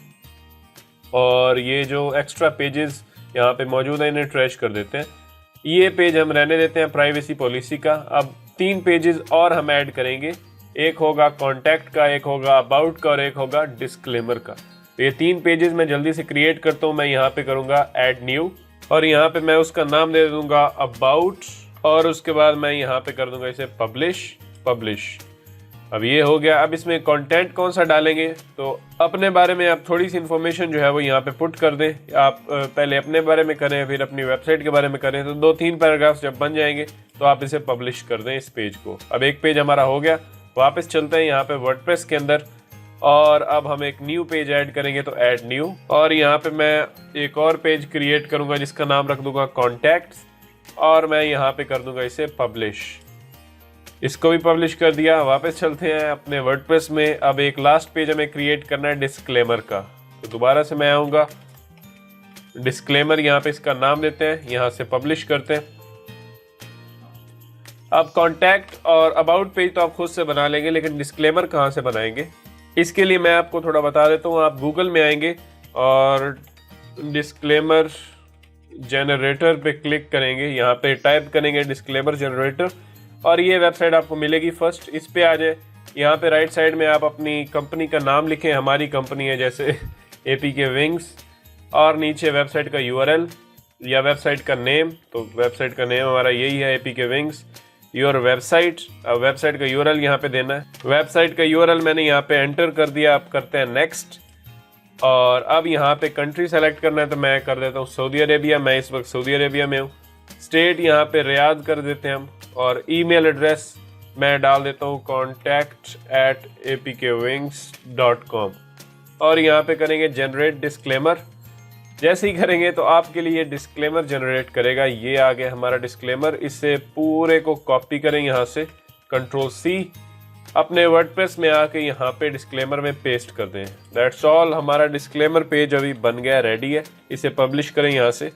Speaker 1: और ये जो एक्स्ट्रा पेजेस यहाँ पे मौजूद हैं इन्हें ट्रैश कर देते हैं। ये पेज हम रहने देते हैं प्राइवेसी पॉलिसी का। अब 3 पेजेस और हम ऐड करेंगे, एक होगा कॉन्टैक्ट का, एक होगा अबाउट का और एक होगा डिस्क्लेमर का। तो ये 3 पेजेस मैं जल्दी से क्रिएट करता हूँ। मैं यहाँ पे करूँगा ऐड न्यू और यहाँ पे मैं उसका नाम दे दूँगा अबाउट, और उसके बाद मैं यहाँ पे कर दूंगा इसे पब्लिश। अब ये हो गया। अब इसमें कंटेंट कौन सा डालेंगे, तो अपने बारे में आप थोड़ी सी इन्फॉर्मेशन जो है वो यहाँ पे पुट कर दें। आप पहले अपने बारे में करें, फिर अपनी वेबसाइट के बारे में करें। तो 2-3 पैराग्राफ्स जब बन जाएंगे तो आप इसे पब्लिश कर दें इस पेज को। अब एक पेज हमारा हो गया। वापस चलते हैं यहाँ पे वर्डप्रेस के अंदर और अब हम एक न्यू पेज ऐड करेंगे, तो ऐड न्यू, और यहाँ पे मैं एक और पेज क्रिएट करूँगा जिसका नाम रख दूंगा कॉन्टैक्ट्स, और मैं यहाँ पे कर दूंगा इसे पब्लिश। इसको भी पब्लिश कर दिया। वापस चलते हैं अपने वर्डप्रेस में। अब एक लास्ट पेज हमें क्रिएट करना है डिस्क्लेमर का। तो दोबारा से मैं आऊँगा, डिस्क्लेमर यहाँ पे इसका नाम देते हैं, यहाँ से पब्लिश करते हैं। अब कॉन्टैक्ट और अबाउट पेज तो आप खुद से बना लेंगे, लेकिन डिस्क्लेमर कहाँ से बनाएंगे इसके लिए मैं आपको थोड़ा बता देता हूँ। आप गूगल में आएंगे और डिस्क्लेमर जनरेटर पे क्लिक करेंगे, यहाँ पे टाइप करेंगे डिस्क्लेमर जनरेटर और ये वेबसाइट आपको मिलेगी। फर्स्ट इस पे आ जाए। यहाँ पे राइट साइड में आप अपनी कंपनी का नाम लिखें, हमारी कंपनी है जैसे APK विंग्स, और नीचे वेबसाइट का URL या वेबसाइट का नेम। तो वेबसाइट का नेम हमारा यही है, APK विंग्स, योर वेबसाइट। अब वेबसाइट का URL यहाँ पे देना है। वेबसाइट का URL मैंने यहाँ पे एंटर कर दिया। आप करते हैं नेक्स्ट, और अब यहाँ पे कंट्री सेलेक्ट करना है, तो मैं कर देता हूँ सऊदी अरेबिया। मैं इस वक्त सऊदी अरेबिया में हूँ। स्टेट यहाँ पे रियाद कर देते हैं हम, और ईमेल एड्रेस मैं डाल देता हूँ contact@apkwings.com, और यहाँ पे करेंगे जनरेट डिस्क्लेमर। जैसे ही करेंगे तो आपके लिए डिस्क्लेमर जनरेट करेगा। ये आ गया हमारा डिस्क्लेमर। इससे पूरे को कॉपी करें यहाँ से, Ctrl+C, अपने वर्डप्रेस में आके यहाँ पे डिस्क्लेमर में पेस्ट कर दें। That's all. हमारा डिस्क्लेमर पेज अभी बन गया, रेडी है। इसे पब्लिश करें यहाँ से।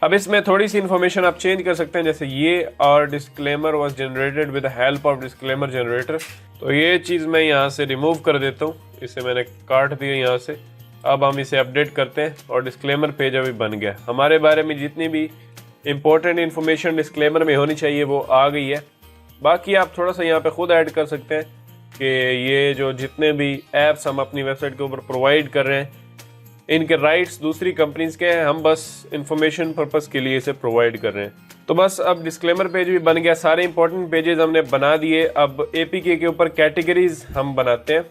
Speaker 1: अब इसमें थोड़ी सी इन्फॉर्मेशन आप चेंज कर सकते हैं, जैसे ये और disclaimer was generated with the help of disclaimer generator. तो ये चीज़ मैं यहाँ से रिमूव कर देता हूँ, इसे मैंने काट दिया यहाँ से। अब हम इसे अपडेट करते हैं और डिस्क्लेमर पेज अभी बन गया। हमारे बारे में जितनी भी इंपॉर्टेंट इन्फॉर्मेशन डिस्क्लेमर में होनी चाहिए वो आ गई है। बाकी आप थोड़ा सा यहाँ पे खुद ऐड कर सकते हैं कि ये जो जितने भी ऐप्स हम अपनी वेबसाइट के ऊपर प्रोवाइड कर रहे हैं इनके राइट्स दूसरी कंपनीज के हैं, हम बस इंफॉर्मेशन पर्पस के लिए इसे प्रोवाइड कर रहे हैं। तो बस अब डिस्क्लेमर पेज भी बन गया, सारे इंपॉर्टेंट पेजेस हमने बना दिए। अब APK के ऊपर कैटेगरीज हम बनाते हैं,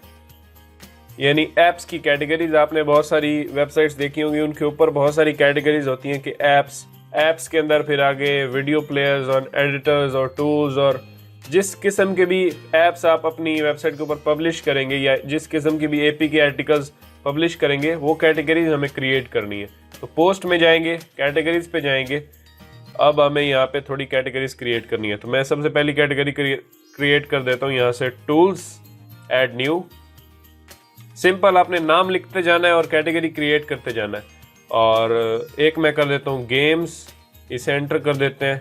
Speaker 1: यानी ऐप्स की कैटेगरीज। आपने बहुत सारी वेबसाइट्स देखी होंगी, उनके ऊपर बहुत सारी कैटेगरीज होती हैं कि ऐप्स के अंदर फिर आगे वीडियो प्लेयर्स और एडिटर्स और टूल्स, और जिस किस्म के भी ऐप्स आप अपनी वेबसाइट के ऊपर पब्लिश करेंगे या जिस किस्म की भी APK आर्टिकल्स पब्लिश करेंगे वो कैटेगरीज हमें क्रिएट करनी है। तो पोस्ट में जाएंगे, कैटेगरीज पे जाएंगे। अब हमें यहाँ पे थोड़ी कैटेगरीज क्रिएट करनी है, तो मैं सबसे पहली कैटेगरी क्रिएट कर देता हूँ यहाँ से, टूल्स, ऐड न्यू। सिंपल, आपने नाम लिखते जाना है और कैटेगरी क्रिएट करते जाना है। और एक मैं कर देता हूँ गेम्स, इसे एंटर कर देते हैं।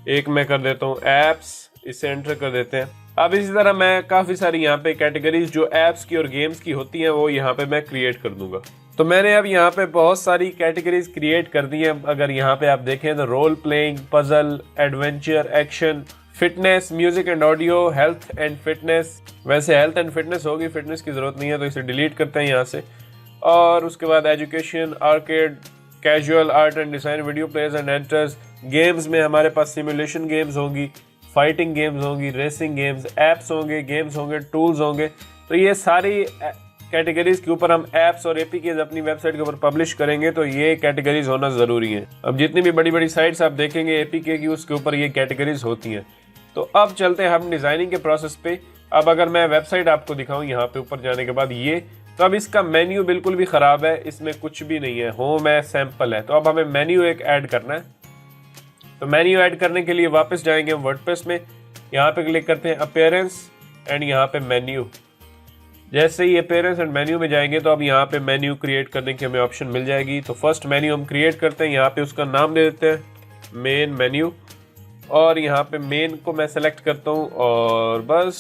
Speaker 1: एक मैं कर देता हूँ एप्स, इसे एंटर कर देते हैं। अब इसी तरह मैं काफ़ी सारी यहाँ पे कैटेगरीज जो ऐप्स की और गेम्स की होती हैं वो यहाँ पे मैं क्रिएट कर दूंगा। तो मैंने अब यहाँ पे बहुत सारी कैटेगरीज क्रिएट कर दी हैं। अगर यहाँ पे आप देखें तो role playing, puzzle, adventure, action, fitness, music and audio, health and fitness. वैसे हेल्थ एंड फिटनेस होगी, फिटनेस की ज़रूरत नहीं है तो इसे डिलीट करते हैं यहाँ से। और उसके बाद education, arcade, casual, art and design, video players and editors. Games में हमारे पास सिमुलेशन गेम्स होंगी, फाइटिंग गेम्स होंगी, रेसिंग गेम्स, ऐप्स होंगे, गेम्स होंगे, टूल्स होंगे। तो ये सारी कैटेगरीज के ऊपर हम ऐप्स और एपीकेज अपनी वेबसाइट के ऊपर पब्लिश करेंगे, तो ये कैटेगरीज होना ज़रूरी है। अब जितनी भी बड़ी बड़ी साइट्स आप देखेंगे एपीके की, उसके ऊपर ये कैटेगरीज होती हैं। तो अब चलते हैं हम डिज़ाइनिंग के प्रोसेस पे। अब अगर मैं वेबसाइट आपको दिखाऊँ यहाँ पे ऊपर जाने के बाद ये, तो अब इसका मेन्यू बिल्कुल भी ख़राब है, इसमें कुछ भी नहीं है, होम है, सैम्पल है। तो अब हमें मेन्यू एक ऐड करना है। तो मेन्यू ऐड करने के लिए वापस जाएंगे हम वर्डप्रेस में, यहाँ पे क्लिक करते हैं अपीयरेंस एंड यहाँ पे मेन्यू। जैसे ही अपीयरेंस एंड मेन्यू में जाएंगे तो अब यहाँ पे मेन्यू क्रिएट करने की हमें ऑप्शन मिल जाएगी। तो फर्स्ट मेन्यू हम क्रिएट करते हैं, यहाँ पे उसका नाम दे देते हैं मेन मेन्यू। और यहाँ पे मेन को मैं सेलेक्ट करता हूँ और बस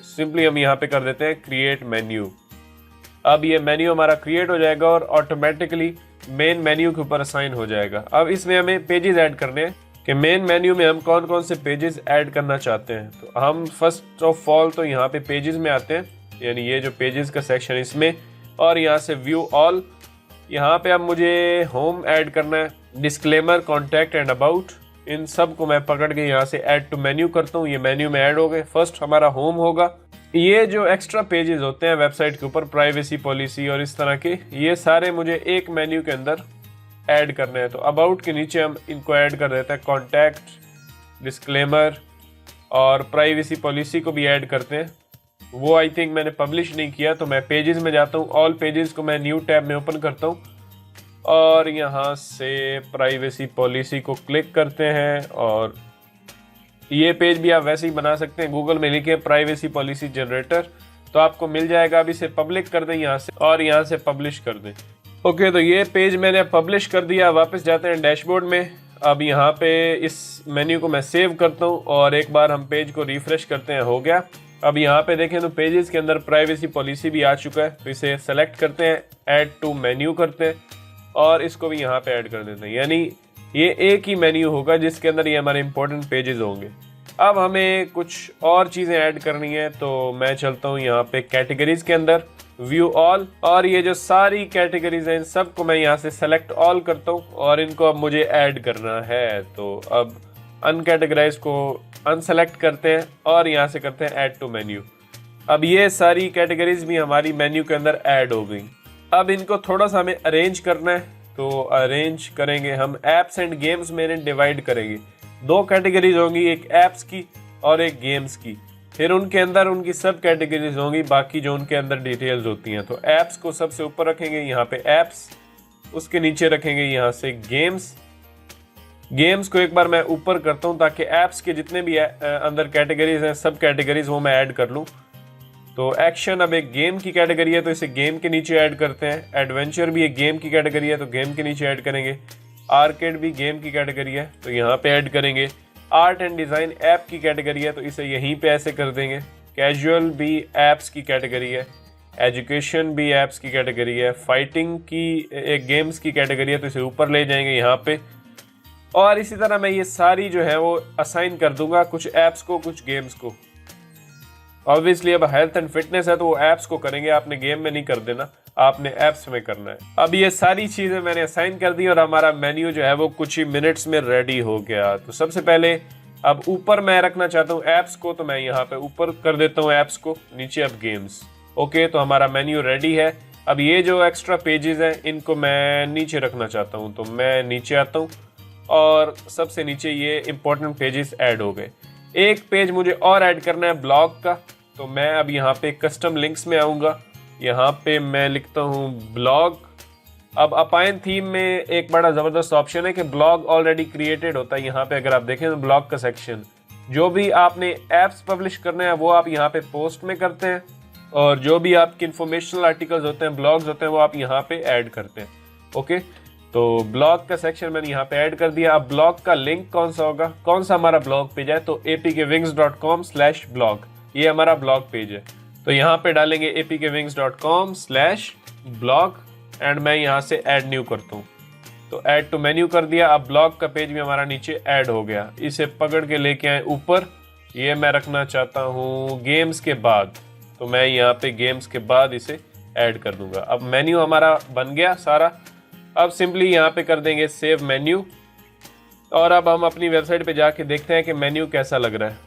Speaker 1: सिंपली हम यहाँ पे कर देते हैं क्रिएट मेन्यू। अब ये मेन्यू हमारा क्रिएट हो जाएगा और ऑटोमेटिकली मेन मेन्यू के ऊपर असाइन हो जाएगा। अब इसमें हमें पेजेस ऐड करने हैं कि मेन मेन्यू में हम कौन कौन से पेजेस ऐड करना चाहते हैं। तो हम फर्स्ट ऑफ ऑल तो यहाँ पे पेजेस में आते हैं, यानी ये जो पेजेस का सेक्शन इसमें, और यहाँ से व्यू ऑल। यहाँ पे अब मुझे होम ऐड करना है, डिस्क्लेमर, कॉन्टैक्ट एंड अबाउट, इन सब को मैं पकड़ के यहाँ से ऐड टू मेन्यू करता हूँ। ये मेन्यू में ऐड हो गए। फर्स्ट हमारा होम होगा। ये जो एक्स्ट्रा पेजेस होते हैं वेबसाइट के ऊपर, प्राइवेसी पॉलिसी और इस तरह के, ये सारे मुझे एक मेन्यू के अंदर ऐड करने हैं। तो अबाउट के नीचे हम इनको ऐड कर देते हैं, कॉन्टैक्ट, डिस्क्लेमर और प्राइवेसी पॉलिसी को भी ऐड करते हैं। वो आई थिंक मैंने पब्लिश नहीं किया, तो मैं पेजेस में जाता हूँ, ऑल पेजेस को मैं न्यू टैब में ओपन करता हूँ और यहाँ से प्राइवेसी पॉलिसी को क्लिक करते हैं। और ये पेज भी आप वैसे ही बना सकते हैं, गूगल में लिखे प्राइवेसी पॉलिसी जनरेटर तो आपको मिल जाएगा। अब इसे पब्लिक कर दें यहाँ से और यहाँ से पब्लिश कर दें। ओके, तो ये पेज मैंने पब्लिश कर दिया। वापस जाते हैं डैशबोर्ड में। अब यहाँ पे इस मेन्यू को मैं सेव करता हूँ और एक बार हम पेज को रिफ्रेश करते हैं, हो गया। अब यहाँ पे देखें तो पेजेस के अंदर प्राइवेसी पॉलिसी भी आ चुका है। तो इसे सेलेक्ट करते हैं, ऐड टू मेन्यू करते हैं और इसको भी यहाँ पे ऐड कर देते हैं। यानी ये एक ही मेन्यू होगा जिसके अंदर ये हमारे इंपॉर्टेंट पेजेस होंगे। अब हमें कुछ और चीज़ें ऐड करनी है, तो मैं चलता हूँ यहाँ पे कैटेगरीज के अंदर, व्यू ऑल, और ये जो सारी कैटेगरीज हैं इन सब को मैं यहाँ से सेलेक्ट ऑल करता हूँ और इनको अब मुझे ऐड करना है। तो अब अनकैटेगराइज को अनसेलेक्ट करते हैं और यहाँ से करते हैं ऐड टू मेन्यू। अब ये सारी कैटेगरीज भी हमारी मेन्यू के अंदर ऐड हो गई। अब इनको थोड़ा सा हमें अरेंज करना है, तो अरेंज करेंगे हम, एप्स एंड गेम्स में डिवाइड करेंगे। दो कैटेगरीज होंगी, एक ऐप्स की और एक गेम्स की। फिर उनके अंदर उनकी सब कैटेगरीज होंगी, बाकी जो उनके अंदर डिटेल्स होती हैं। तो ऐप्स को सबसे ऊपर रखेंगे, यहाँ पे ऐप्स, उसके नीचे रखेंगे यहाँ से गेम्स। गेम्स को एक बार मैं ऊपर करता हूँ ताकि ऐप्स के जितने भी अंदर कैटेगरीज हैं सब कैटेगरीज वो मैं ऐड कर लूँ। तो एक्शन अब एक गेम की कैटेगरी है तो इसे गेम के नीचे ऐड करते हैं। एडवेंचर भी एक गेम की कैटेगरी है तो गेम के नीचे ऐड करेंगे। आर्केड भी गेम की कैटेगरी है तो यहाँ पे ऐड करेंगे। आर्ट एंड डिज़ाइन ऐप की कैटेगरी है तो इसे यहीं पे ऐसे कर देंगे। कैजुअल भी ऐप्स की कैटेगरी है। एजुकेशन भी ऐप्स की कैटेगरी है। फाइटिंग की एक गेम्स की कैटेगरी है तो इसे ऊपर ले जाएंगे यहाँ पे। और इसी तरह मैं ये सारी जो है वो असाइन कर दूंगा, कुछ ऐप्स को कुछ गेम्स को। ऑब्वियसली अब हेल्थ एंड फिटनेस है तो वो ऐप्स को करेंगे, आपने गेम में नहीं कर देना, आपने ऐप्स में करना है। अब ये सारी चीज़ें मैंने असाइन कर दी और हमारा मेन्यू जो है वो कुछ ही मिनट्स में रेडी हो गया। तो सबसे पहले अब ऊपर मैं रखना चाहता हूँ ऐप्स को, तो मैं यहाँ पे ऊपर कर देता हूँ ऐप्स को, नीचे अब गेम्स। ओके, तो हमारा मेन्यू रेडी है। अब ये जो एक्स्ट्रा पेजेस हैं इनको मैं नीचे रखना चाहता हूँ, तो मैं नीचे आता हूँ और सबसे नीचे ये इंपॉर्टेंट पेजेस ऐड हो गए। एक पेज मुझे और ऐड करना है ब्लॉग का, तो मैं अब यहाँ पे कस्टम लिंक्स में आऊँगा। यहाँ पे मैं लिखता हूँ ब्लॉग अब अपाइन थीम में एक बड़ा ज़बरदस्त ऑप्शन है कि ब्लॉग ऑलरेडी क्रिएटेड होता है। यहाँ पे अगर आप देखें तो ब्लॉग का सेक्शन, जो भी आपने एप्स पब्लिश करने हैं वो आप यहाँ पे पोस्ट में करते हैं, और जो भी आपके इन्फॉर्मेशनल आर्टिकल्स होते हैं, ब्लॉग्स होते हैं, वो आप यहाँ पे ऐड करते हैं। ओके, तो ब्लॉग का सेक्शन मैंने यहाँ पे ऐड कर दिया। अब ब्लॉग का लिंक कौन सा होगा, कौन सा हमारा ब्लॉग पेज है, तो apkwings.com/blog, ये हमारा ब्लॉग पेज है। तो यहाँ पे डालेंगे apkwings.com/blog एंड मैं यहाँ से ऐड न्यू करता हूँ, तो ऐड टू मेन्यू कर दिया। अब ब्लॉग का पेज भी हमारा नीचे ऐड हो गया। इसे पकड़ के लेके आए ऊपर, ये मैं रखना चाहता हूँ गेम्स के बाद, तो मैं यहाँ पे गेम्स के बाद इसे ऐड कर दूंगा। अब मेन्यू हमारा बन गया सारा। अब सिंपली यहाँ पे कर देंगे सेव मेन्यू, और अब हम अपनी वेबसाइट पे जाके देखते हैं कि मेन्यू कैसा लग रहा है।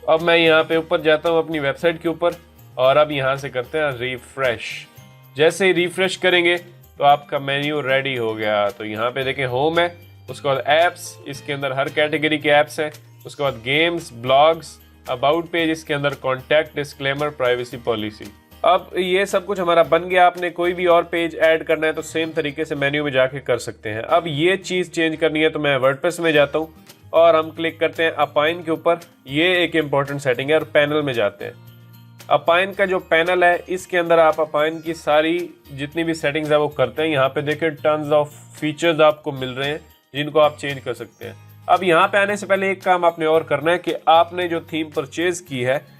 Speaker 1: अब मैं यहाँ पे ऊपर जाता हूँ अपनी वेबसाइट के ऊपर, और अब यहाँ से करते हैं रिफ्रेश। जैसे ही रिफ्रेश करेंगे तो आपका मेन्यू रेडी हो गया। तो यहाँ पे देखें होम है, उसके बाद ऐप्स, इसके अंदर हर कैटेगरी के ऐप्स हैं, उसके बाद गेम्स, ब्लॉग्स, अबाउट पेज, इसके अंदर कॉन्टैक्ट, डिस्क्लेमर, प्राइवेसी पॉलिसी। अब ये सब कुछ हमारा बन गया। आपने कोई भी और पेज ऐड करना है तो सेम तरीके से मेन्यू में जाके कर सकते हैं। अब ये चीज़ चेंज करनी है तो मैं वर्डप्रेस में जाता हूँ और हम क्लिक करते हैं अपाइन के ऊपर। ये एक इम्पॉर्टेंट सेटिंग है, और पैनल में जाते हैं। अपाइन का जो पैनल है इसके अंदर आप अपाइन की सारी जितनी भी सेटिंग्स है वो करते हैं। यहाँ पे देखिए टन्स ऑफ फीचर्स आपको मिल रहे हैं जिनको आप चेंज कर सकते हैं। अब यहाँ पे आने से पहले एक काम आपने और करना है कि आपने जो थीम परचेज की है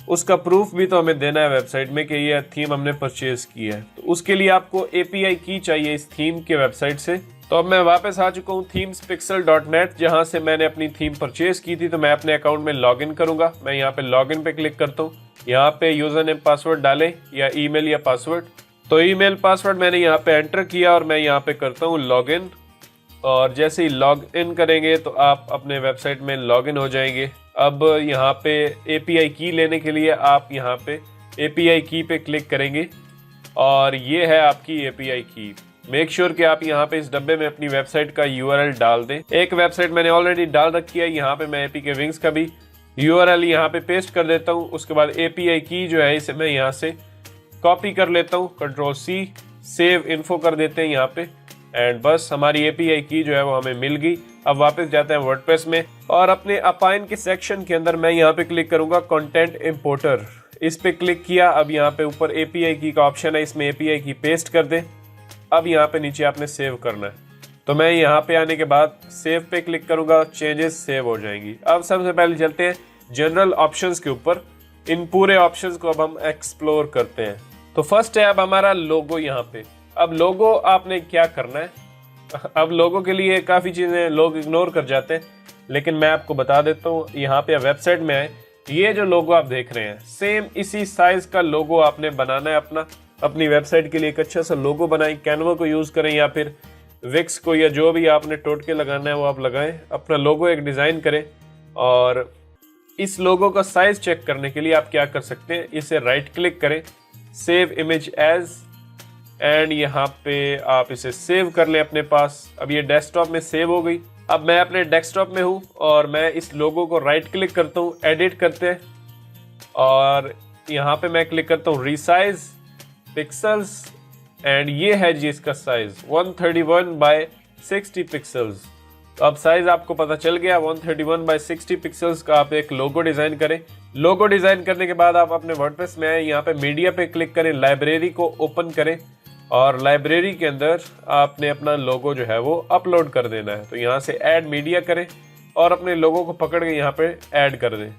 Speaker 1: उसका प्रूफ भी तो हमें देना है वेबसाइट में कि ये थीम हमने परचेज की है। तो उसके लिए आपको API की चाहिए इस थीम के वेबसाइट से। तो अब मैं वापस आ चुका हूँ themespixel.net, जहाँ से मैंने अपनी थीम परचेज की थी। तो मैं अपने अकाउंट में लॉगिन करूंगा। मैं यहाँ पे लॉगिन पे क्लिक करता हूँ। यहाँ पे यूजर नेम पासवर्ड डालें, या ईमेल या पासवर्ड। तो ईमेल पासवर्ड मैंने यहाँ पे एंटर किया और मैं यहाँ पे करता हूँ लॉगिन। और जैसे ही लॉग इन करेंगे तो आप अपने वेबसाइट में लॉगिन हो जाएंगे। अब यहाँ पे API की लेने के लिए आप यहाँ पे API की पे क्लिक करेंगे, और ये है आपकी API की। मेक श्योर कि आप यहाँ पे इस डब्बे में अपनी वेबसाइट का URL डाल दें। एक वेबसाइट मैंने ऑलरेडी डाल रखी है, यहाँ पे मैं APK Wings का भी URL यहाँ पे पेस्ट कर देता हूँ। उसके बाद API की जो है इसे मैं यहाँ से कॉपी कर लेता हूँ, Ctrl+C, सेव इन्फो कर देते हैं यहाँ पे, एंड बस हमारी API की जो है वो हमें मिल गई। अब वापस जाते हैं वर्डप्रेस में, और अपने अपाइन के सेक्शन के अंदर मैं यहाँ पे क्लिक करूंगा कंटेंट इंपोर्टर। इस पे क्लिक किया। अब यहाँ पे ऊपर API की का ऑप्शन है, इसमें API की पेस्ट कर दें। अब यहाँ पे नीचे आपने सेव करना है। तो मैं यहाँ पे आने के बाद सेव पे क्लिक करूंगा, चेंजेस सेव हो जाएंगी। अब सबसे पहले चलते हैं जनरल ऑप्शंस के ऊपर। इन पूरे ऑप्शंस को अब हम एक्सप्लोर करते हैं। तो फर्स्ट है अब हमारा लोगो यहाँ पे। अब लोगो आपने क्या करना है, अब लोगो के लिए काफ़ी चीज़ें लोग इग्नोर कर जाते हैं, लेकिन मैं आपको बता देता हूँ। यहाँ पे वेबसाइट में आए, ये जो लोगो आप देख रहे हैं सेम इसी साइज का लोगो आपने बनाना है अपनी वेबसाइट के लिए। एक अच्छा सा लोगो बनाएं, कैनवा को यूज़ करें या फिर विक्स को, या जो भी आपने टोटके लगाना है वो आप लगाएं। अपना लोगो एक डिज़ाइन करें, और इस लोगो का साइज चेक करने के लिए आप क्या कर सकते हैं, इसे राइट क्लिक करें, सेव इमेज एज, एंड यहाँ पे आप इसे सेव कर लें अपने पास। अब ये डेस्कटॉप में सेव हो गई। अब मैं अपने डेस्कटॉप में हूँ और मैं इस लोगो को राइट क्लिक करता हूँ, एडिट करते हैं, और यहाँ पे मैं क्लिक करता हूँ रीसाइज पिक्सल्स, एंड ये है जी इसका साइज 131/60 पिक्सल्स। तो अब साइज आपको पता चल गया। 131/60 पिक्सल्स का आप एक लोगो डिजाइन करें। लोगो डिजाइन करने के बाद आप अपने वर्डप्रेस में आए, यहाँ पे मीडिया पे क्लिक करें, लाइब्रेरी को ओपन करें, और लाइब्रेरी के अंदर आपने अपना लोगो जो है वो अपलोड कर देना है। तो यहाँ से ऐड मीडिया करें और अपने लोगो को पकड़ के यहाँ पे ऐड कर दें।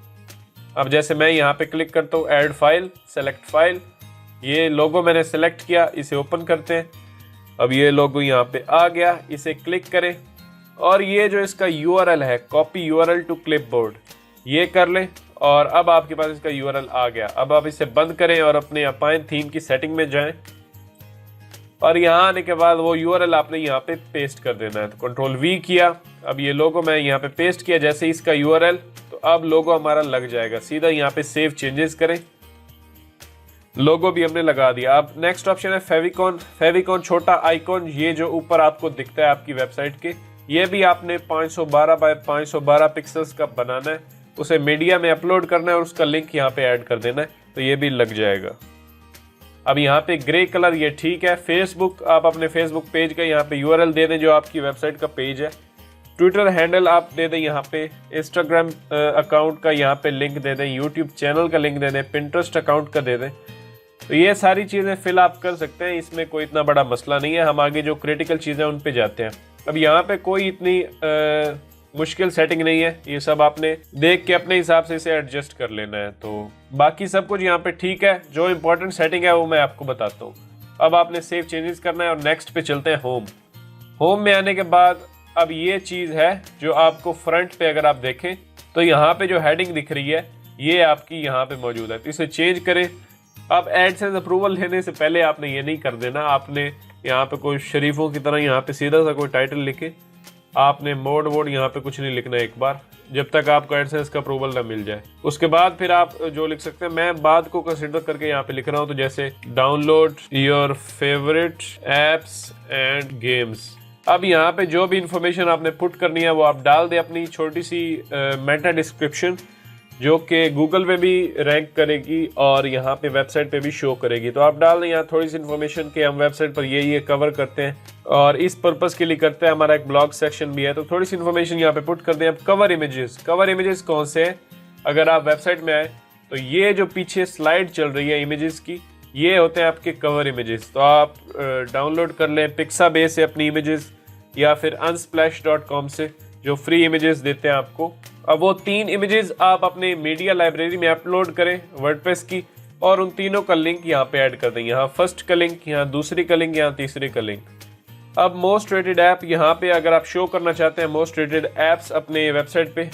Speaker 1: अब जैसे मैं यहाँ पे क्लिक करता हूँ ऐड फाइल, सेलेक्ट फाइल, ये लोगो मैंने सेलेक्ट किया, इसे ओपन करते हैं। अब ये लोगो यहाँ पे आ गया, इसे क्लिक करें, और ये जो इसका URL है कॉपी URL टू क्लिपबोर्ड, ये कर लें, और अब आपके पास इसका URL आ गया। अब आप इसे बंद करें और अपने अपाइन थीम की सेटिंग में जाएं, और यहाँ आने के बाद वो URL आपने यहाँ पे पेस्ट कर देना है। तो Ctrl+V किया। अब ये लोगो मैं यहाँ पे पेस्ट किया, जैसे इसका URL, तो अब लोगो हमारा लग जाएगा। सीधा यहाँ पे सेव चेंजेस करें, लोगो भी हमने लगा दिया। अब नेक्स्ट ऑप्शन है फेविकॉन छोटा आइकॉन, ये जो ऊपर आपको दिखता है आपकी वेबसाइट के, ये भी आपने 512/512 पिक्सल्स का बनाना है, उसे मीडिया में अपलोड करना है और उसका लिंक यहाँ पे ऐड कर देना है, तो ये भी लग जाएगा। अब यहाँ पे ग्रे कलर ये ठीक है। फेसबुक, आप अपने फेसबुक पेज का यहाँ पे यूआरएल दे दें जो आपकी वेबसाइट का पेज है। ट्विटर हैंडल आप दे दें यहाँ पे, इंस्टाग्राम अकाउंट का यहाँ पे लिंक दे दें, यूट्यूब चैनल का लिंक दे दें, पिंटरेस्ट अकाउंट का दे दें। तो ये सारी चीज़ें फिल आप कर सकते हैं, इसमें कोई इतना बड़ा मसला नहीं है। हम आगे जो क्रिटिकल चीज़ें उन पे जाते हैं। अब यहाँ पे कोई इतनी मुश्किल सेटिंग नहीं है, ये सब आपने देख के अपने हिसाब से इसे एडजस्ट कर लेना है। तो बाकी सब कुछ यहाँ पे ठीक है। जो इंपॉर्टेंट सेटिंग है वो मैं आपको बताता हूँ। अब आपने सेव चेंजेस करना है और नेक्स्ट पे चलते हैं। होम में आने के बाद अब ये चीज़ है जो आपको फ्रंट पे अगर आप देखें तो यहाँ पे जो हेडिंग दिख रही है ये आपकी यहाँ पे मौजूद है, तो इसे चेंज करें। अब एडसेंस अप्रूवल लेने से पहले आपने ये नहीं कर देना, आपने यहाँ पे कोई शरीफों की तरह यहाँ पे सीधा सा कोई टाइटल लिखे, आपने मोड यहाँ पे कुछ नहीं लिखना एक बार, जब तक आपको एडसेंस का अप्रूवल ना मिल जाए। उसके बाद फिर आप जो लिख सकते हैं, मैं बाद को कंसिडर करके यहाँ पे लिख रहा हूँ, तो जैसे download your favourite apps and games. अब यहाँ पे जो भी इंफॉर्मेशन आपने पुट करनी है वो आप डाल दें, अपनी छोटी सी मेटा डिस्क्रिप्शन जो कि गूगल पे भी रैंक करेगी और यहाँ पे वेबसाइट पे भी शो करेगी। तो आप डाल दें यहाँ थोड़ी सी इन्फॉर्मेशन कि हम वेबसाइट पर ये कवर करते हैं और इस पर्पस के लिए करते हैं, हमारा एक ब्लॉग सेक्शन भी है, तो थोड़ी सी इन्फॉर्मेशन यहाँ पे पुट कर दें। अब कवर इमेजेस कौन से हैं, अगर आप वेबसाइट में आए तो ये जो पीछे स्लाइड चल रही है इमेजेस की, ये होते हैं आपके कवर इमेजेस। तो आप डाउनलोड कर लें पिक्साबेस से अपनी इमेजेस या फिर unsplash.com से जो फ्री इमेजेस देते हैं आपको। अब वो 3 इमेजेस आप अपने मीडिया लाइब्रेरी में अपलोड करें वर्डप्रेस की, और उन तीनों का लिंक यहाँ पे ऐड कर दें। यहाँ फर्स्ट का लिंक, यहाँ दूसरी का लिंक, यहाँ तीसरी का लिंक। अब मोस्ट रेटेड ऐप यहाँ पे अगर आप शो करना चाहते हैं मोस्ट रेटेड ऐप्स अपने वेबसाइट पे,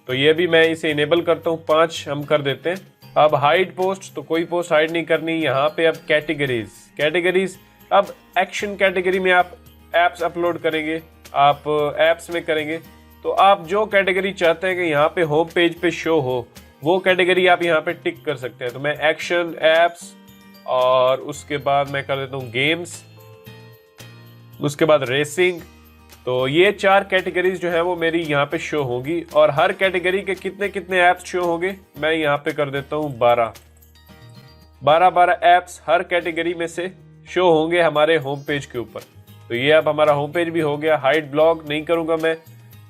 Speaker 1: तो ये भी मैं इसे इनेबल करता हूँ, 5 हम कर देते हैं। अब हाइड पोस्ट, तो कोई पोस्ट हाइड नहीं करनी। यहाँ पे अब कैटेगरीज, अब एक्शन कैटेगरी में आप एप्स अपलोड करेंगे, आप एप्स में करेंगे, तो आप जो कैटेगरी चाहते हैं कि यहाँ पे होम पेज पे शो हो वो कैटेगरी आप यहाँ पे टिक कर सकते हैं। तो मैं एक्शन, एप्स, और उसके बाद मैं कर देता हूँ गेम्स, उसके बाद रेसिंग। तो ये 4 कैटेगरीज जो है वो मेरी यहाँ पे शो होगी, और हर कैटेगरी के कितने कितने ऐप्स शो होंगे मैं यहाँ पे कर देता हूँ 12 ऐप्स हर कैटेगरी में से शो होंगे हमारे होम पेज के ऊपर। तो ये अब हमारा होम पेज भी हो गया। हाइड ब्लॉग नहीं करूंगा मैं,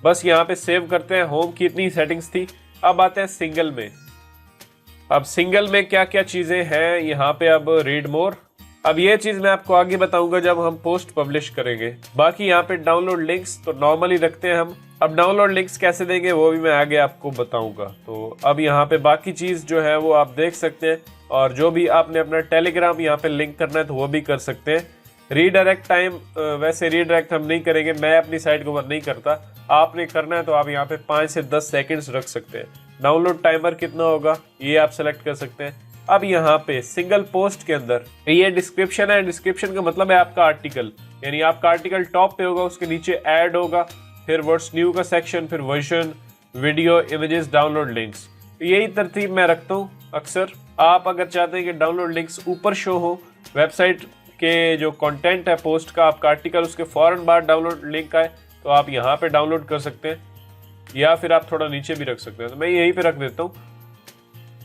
Speaker 1: बस यहाँ पे सेव करते हैं। होम की इतनी सेटिंग्स थी। अब आते हैं सिंगल में। अब सिंगल में क्या क्या चीजें हैं यहाँ पे, अब रीड मोर। अब ये चीज मैं आपको आगे बताऊंगा जब हम पोस्ट पब्लिश करेंगे। बाकी यहाँ पे डाउनलोड लिंक्स तो नॉर्मली रखते हैं हम, अब डाउनलोड लिंक्स कैसे देंगे वो भी मैं आगे आपको बताऊंगा। तो अब यहाँ पे बाकी चीज जो है वो आप देख सकते हैं, और जो भी आपने अपना टेलीग्राम यहाँ पे लिंक करना है तो वो भी कर सकते हैं। रीडायरेक्ट टाइम, वैसे रीडायरेक्ट हम नहीं करेंगे, मैं अपनी साइट के ऊपर नहीं करता, आपने करना है तो आप यहाँ पे 5 से 10 सेकंड्स रख सकते हैं। डाउनलोड टाइमर कितना होगा ये आप सेलेक्ट कर सकते हैं। अब यहाँ पे सिंगल पोस्ट के अंदर ये डिस्क्रिप्शन है, डिस्क्रिप्शन का मतलब है आपका आर्टिकल, यानी आपका आर्टिकल टॉप पे होगा, उसके नीचे ऐड होगा, फिर व्हाट्स न्यू का सेक्शन, फिर version, video, images, download links. तो यही तरतीब मैं रखता हूँ अक्सर। आप अगर चाहते हैं कि डाउनलोड लिंक्स ऊपर शो हो, वेबसाइट के जो कंटेंट है पोस्ट का, आपका आर्टिकल, उसके फौरन बाद डाउनलोड लिंक आए, तो आप यहाँ पे डाउनलोड कर सकते हैं, या फिर आप थोड़ा नीचे भी रख सकते हैं। तो मैं यहीं पे रख देता हूँ।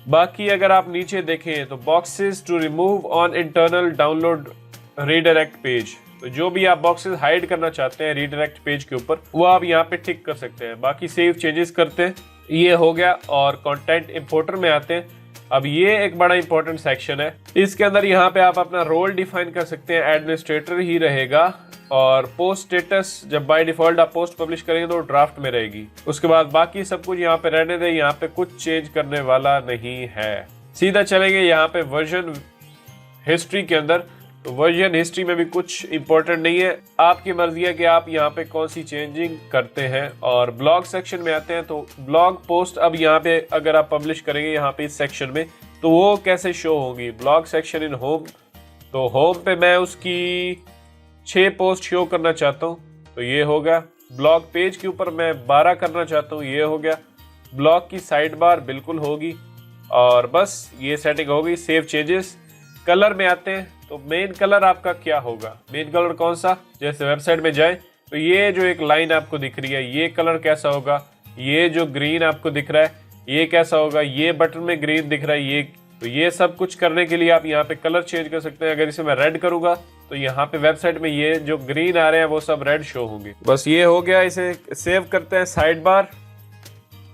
Speaker 1: बाकी अगर आप नीचे देखें तो boxes to remove on internal download redirect page, तो जो भी आप बॉक्सेस हाइड करना चाहते हैं रीडायरेक्ट पेज के ऊपर वो आप यहाँ पे टिक कर सकते हैं। बाकी सेव चेंजेस करते हैं, ये हो गया। और कंटेंट इंपोर्टर में आते हैं। अब ये एक बड़ा इंपॉर्टेंट सेक्शन है, इसके अंदर यहाँ पे आप अपना रोल डिफाइन कर सकते हैं, एडमिनिस्ट्रेटर ही रहेगा। और पोस्ट स्टेटस, जब बाय डिफॉल्ट आप पोस्ट पब्लिश करेंगे तो ड्राफ्ट में रहेगी। उसके बाद बाकी सब कुछ यहाँ पे रहने दें, यहाँ पे कुछ चेंज करने वाला नहीं है। सीधा चलेंगे यहाँ पे वर्जन हिस्ट्री के अंदर। तो वर्जन हिस्ट्री में भी कुछ इंपॉर्टेंट नहीं है, आपकी मर्जी है कि आप यहाँ पे कौन सी चेंजिंग करते हैं। और ब्लॉग सेक्शन में आते हैं, तो ब्लॉग पोस्ट अब यहाँ पे अगर आप पब्लिश करेंगे यहाँ पे इस सेक्शन में, तो वो कैसे शो होगी। ब्लॉग सेक्शन इन होम, तो होम पे मैं उसकी 6 पोस्ट शो करना चाहता हूँ, तो ये हो गया। ब्लॉग पेज के ऊपर मैं 12 करना चाहता हूँ, ये हो गया। ब्लॉग की साइड बार बिल्कुल होगी, और बस ये सेटिंग हो गई। Save changes. कलर में आते हैं, तो मेन कलर आपका क्या होगा, मेन कलर कौन सा, जैसे वेबसाइट में जाए तो ये जो एक लाइन आपको दिख रही है ये कलर कैसा होगा, ये जो ग्रीन आपको दिख रहा है ये कैसा होगा, ये बटन में ग्रीन दिख रहा है ये तो ये सब कुछ करने के लिए आप यहाँ पे कलर चेंज कर सकते हैं। अगर इसे मैं रेड करूंगा तो यहाँ पे वेबसाइट में ये जो ग्रीन आ रहे हैं वो सब रेड शो होंगे। बस ये हो गया, इसे सेव करते हैं। साइड बार,